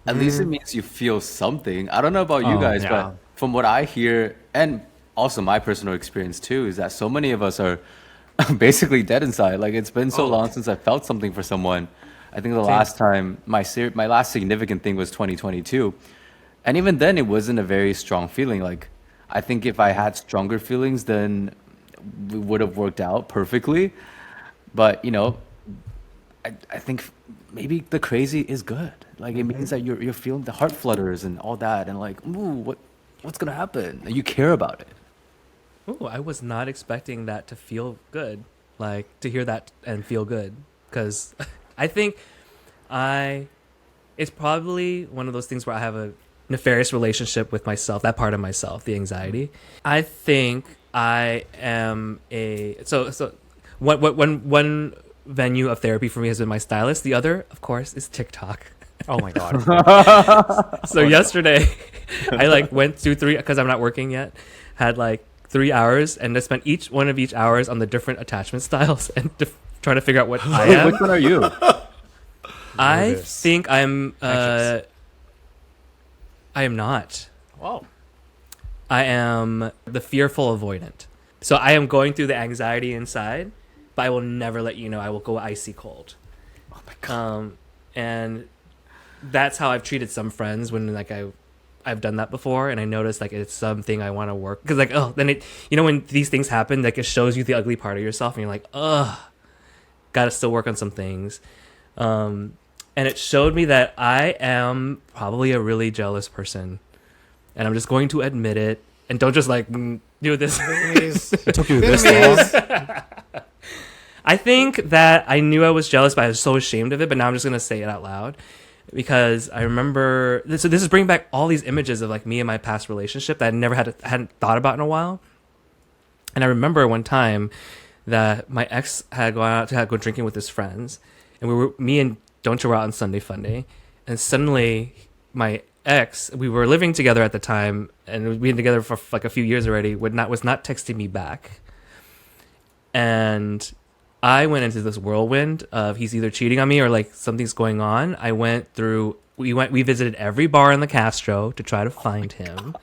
at least it means you feel something. I don't know about you Oh, guys, yeah. but from what I hear, and also my personal experience too, is that so many of us are basically dead inside. Like, it's been so long since I felt something for someone. I think the last time my last significant thing was 2022, and even then it wasn't a very strong feeling. Like, I think if I had stronger feelings, then we would have worked out perfectly. But I think maybe the crazy is good. Like, it means that you're feeling the heart flutters and all that, and like, ooh, what's gonna happen? And you care about it. ooh, I was not expecting that to feel good, like to hear that and feel good, because I think it's probably one of those things where I have a nefarious relationship with myself, that part of myself, the anxiety. I think I am one venue of therapy for me has been my stylist. The other, of course, is TikTok. Oh my god. So yesterday, I like went through because I'm not working yet, had like 3 hours, and I spent each hours on the different attachment styles and trying to figure out what I am. Which one are you? I Nervous. think I'm. Anxious. I am not. Wow. I am the fearful avoidant. So I am going through the anxiety inside, but I will never let you know. I will go icy cold. Oh my god. And that's how I've treated some friends when like I've done that before, and I noticed like it's something I want to work, because like, oh, then it, when these things happen, like it shows you the ugly part of yourself, and you're like, ugh, gotta still work on some things. and it showed me that I am probably a really jealous person, and I'm just going to admit it. And don't just like do this. It took you this long. I think that I knew I was jealous, but I was so ashamed of it. But now I'm just gonna say it out loud because I remember. So this is bringing back all these images of like me and my past relationship that I never hadn't thought about in a while. And I remember one time that my ex had gone out to go drinking with his friends, and me and Don't were out on Sunday Funday, and suddenly my ex, we were living together at the time, and we'd been together for like a few years already. Was not texting me back, and I went into this whirlwind of he's either cheating on me or like something's going on. We visited every bar in the Castro to try to find him,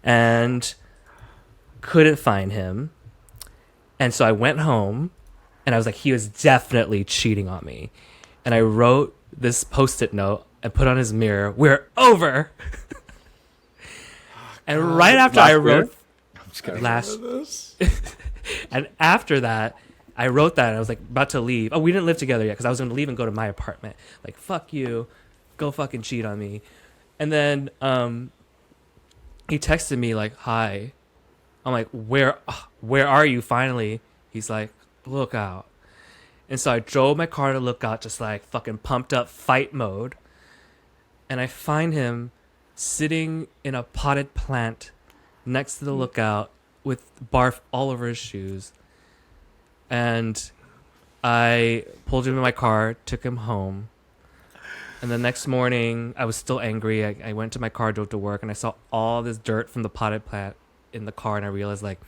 and couldn't find him. And so I went home, and I was like, he was definitely cheating on me, and I wrote this Post-it note and put on his mirror, "We're over." And right after I wrote and after that, I wrote that and I was like about to leave. Oh, we didn't live together yet because I was going to leave and go to my apartment. Like, fuck you, go fucking cheat on me. And then he texted me like, "Hi." I'm like, where are you finally? He's like, "Lookout." And so I drove my car to Lookout, just like fucking pumped up fight mode. And I find him sitting in a potted plant next to the Lookout with barf all over his shoes. And I pulled him in my car, took him home. And the next morning, I was still angry. I went to my car, drove to work, and I saw all this dirt from the potted plant in the car. And I realized, like,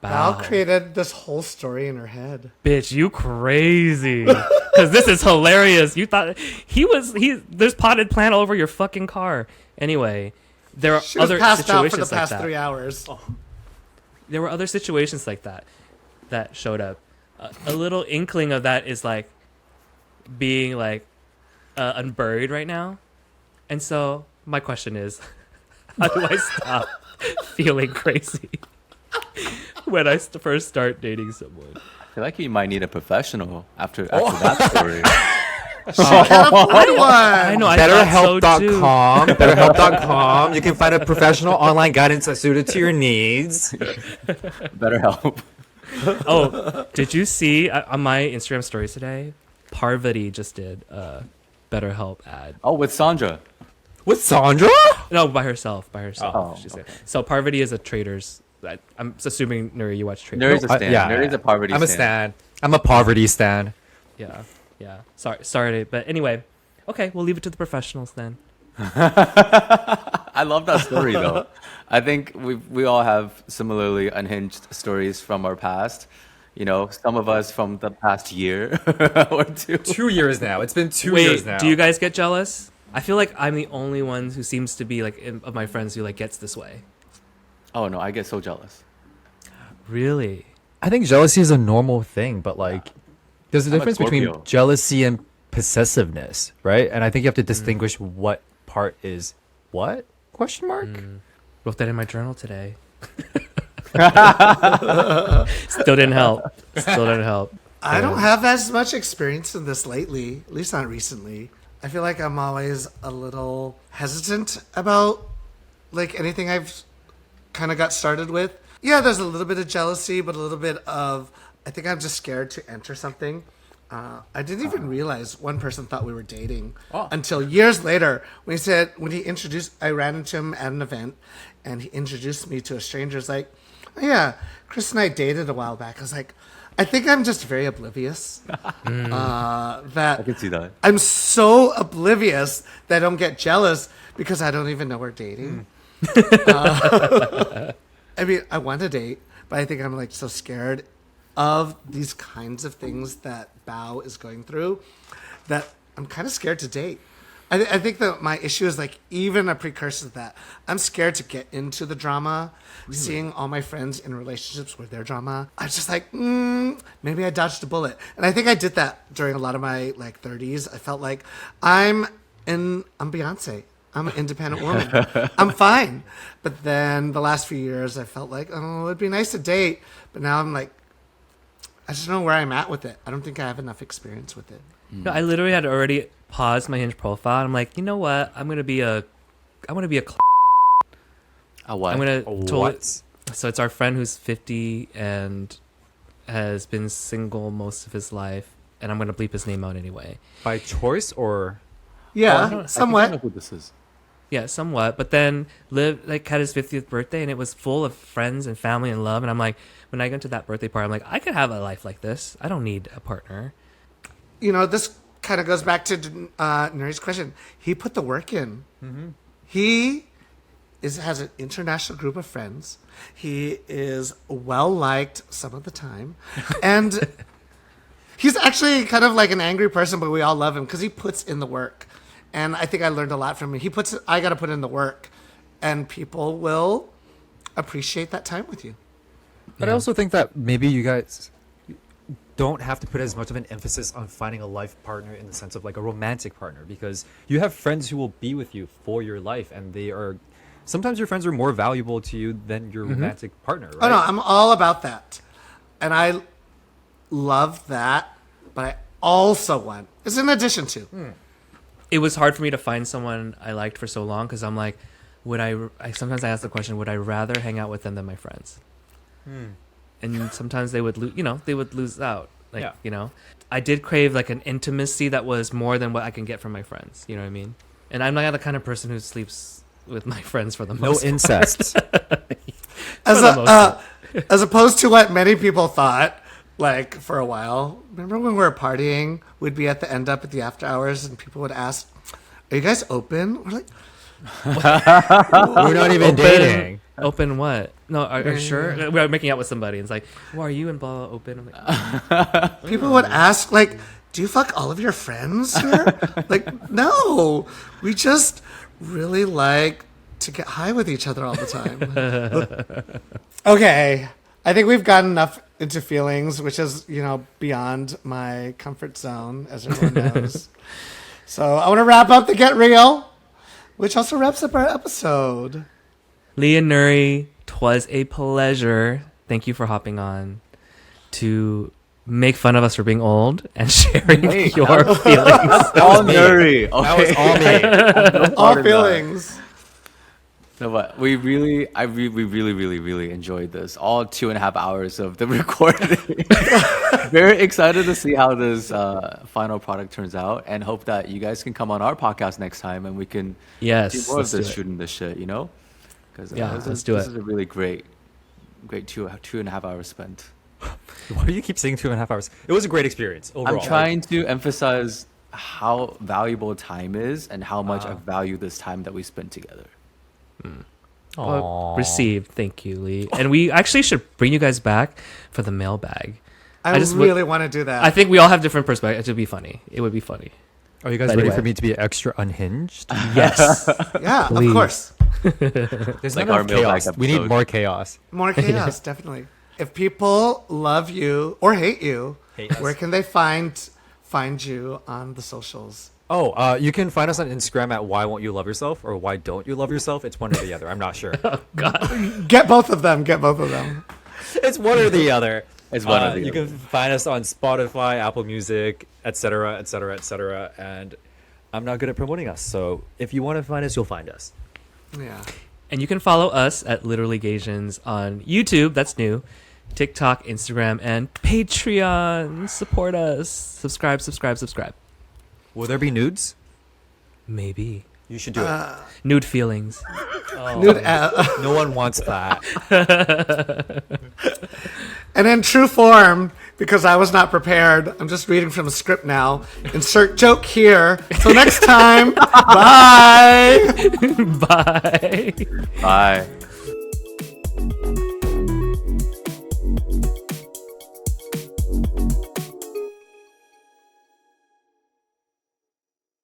Val created this whole story in her head. Bitch, you crazy. Because this is hilarious. You thought there's potted plant all over your fucking car. Anyway, there are She was other passed out situations for the past like that. 3 hours. There were other situations like that showed up. A little inkling of that is like being like unburied right now. And so my question is, how do I stop feeling crazy when I first start dating someone? I feel like you might need a professional after that story. I know. I thought so too. BetterHelp.com. BetterHelp.com. You can find a professional online guidance that's suited to your needs. Better help. Oh, did you see on my Instagram stories today? Parvati just did a BetterHelp ad. Oh, with Sandra. With Sandra? No, by herself. Oh, She said. okay. So Parvati is a Traders. I'm assuming, Nuri, you watch Traders. Nuri's a stan. Nuri's a poverty I'm a stan. I'm a poverty stan. Yeah. Sorry, but anyway, okay, we'll leave it to the professionals then. I love that story though. I think we all have similarly unhinged stories from our past. You know, some of us from the past year or two. 2 years now. It's been 2 years now. Do you guys get jealous? I feel like I'm the only one who seems to be like of my friends who like gets this way. Oh no, I get so jealous. Really? I think jealousy is a normal thing, but like, there's a I'm a difference between Scorpio. jealousy and possessiveness, right? And I think you have to distinguish what part is what? Question mark? Wrote that in my journal today. Still didn't help. I don't have as much experience in this lately, at least not recently. I feel like I'm always a little hesitant about like anything I've kind of got started with. Yeah, there's a little bit of jealousy, but a little bit of, I think I'm just scared to enter something. I didn't even realize one person thought we were dating until years later when I ran into him at an event and he introduced me to a stranger. It's like, "Oh, yeah, Chris and I dated a while back." I was like, I think I'm just very oblivious. I can see that. I'm so oblivious that I don't get jealous because I don't even know we're dating. I mean, I want to date, but I think I'm like so scared of these kinds of things that Bao is going through that I'm kind of scared to date. I think that my issue is like even a precursor to that. I'm scared to get into the drama, seeing all my friends in relationships with their drama. I was just like, maybe I dodged a bullet. And I think I did that during a lot of my like 30s. I felt like I'm Beyonce. I'm an independent woman. I'm fine. But then the last few years, I felt like, oh, it'd be nice to date. But now I'm like, I just don't know where I'm at with it. I don't think I have enough experience with it. No, I literally had already paused my Hinge profile. And I'm like, you know what? I want to be a. A what? I'm gonna What? So it's our friend who's 50 and has been single most of his life, and I'm gonna bleep his name out anyway. By choice or? Yeah, I think I know somewhat. who this is. Yeah, somewhat. But then had his 50th birthday, and it was full of friends and family and love. And I'm like, when I went to that birthday party, I'm like, I could have a life like this. I don't need a partner. You know, this kind of goes back to Nuri's question. He put the work in. Mm-hmm. He has an international group of friends. He is well liked some of the time, and he's actually kind of like an angry person, but we all love him because he puts in the work. And I think I learned a lot from him. I got to put in the work, and people will appreciate that time with you. But I also think that maybe you guys don't have to put as much of an emphasis on finding a life partner in the sense of like a romantic partner, because you have friends who will be with you for your life, and sometimes your friends are more valuable to you than your romantic partner, right? Oh no, I'm all about that, and I love that. But I also want, it's in addition to. It was hard for me to find someone I liked for so long because I'm like, sometimes I ask the question, would I rather hang out with them than my friends? And sometimes they would lose out. Like, Yeah. you know, I did crave like an intimacy that was more than what I can get from my friends. You know what I mean? And I'm not the kind of person who sleeps with my friends for the No most incest. As opposed to what many people thought, like for a while. Remember when we were partying, we'd be at the after hours, and people would ask, "Are you guys open?" We're like, We're not even dating. Open what? No, are you sure? We're making out with somebody. And it's like, well, are you and blah open? I'm like, people would ask, like, "Do you fuck all of your friends here?" Like, no, we just really like to get high with each other all the time. Okay, I think we've gotten enough into feelings, which is, beyond my comfort zone, as everyone knows. So I want to wrap up the Get Real, which also wraps up our episode. Lee and Nuri, 'twas a pleasure. Thank you for hopping on to make fun of us for being old and sharing your feelings. All Nuri. That was all me. All feelings. So what? We really enjoyed this. All 2.5 hours of the recording. Very excited to see how this final product turns out, and hope that you guys can come on our podcast next time, and we can do more of this shooting this shit. Because let's do it. This is a really great 2.5 hours spent. Why do you keep saying 2.5 hours? It was a great experience overall. I'm trying to emphasize how valuable time is and how much I value this time that we spent together. Well, received. Thank you, Lee. And we actually should bring you guys back for the mailbag. I really want to do that. I think we all have different perspectives. It would be funny. It would be funny. Are you guys But ready anyway. for me to be extra unhinged? Yes. yeah, Please. of course. There's Like not our enough mailbag chaos. We need episode. more chaos. More chaos, definitely. If people love you or hate you, Hate us. where can they find you on the socials? Oh, you can find us on Instagram at Why Won't You Love Yourself or Why Don't You Love Yourself. It's one or the other. I'm not sure. Get both of them. It's one or the other. It's one or the You other. can find us on Spotify, Apple Music, etc., etc., etc. And I'm not good at promoting us, so if you want to find us, you'll find us. Yeah. And you can follow us at Literally Gaysians on YouTube. That's new. TikTok, Instagram, and Patreon. Support us. Subscribe. Will there be nudes? Maybe. You should do it. Nude feelings. No one wants that. And in true form, because I was not prepared, I'm just reading from a script now. Insert joke here. Till next time. Bye. Bye. Bye.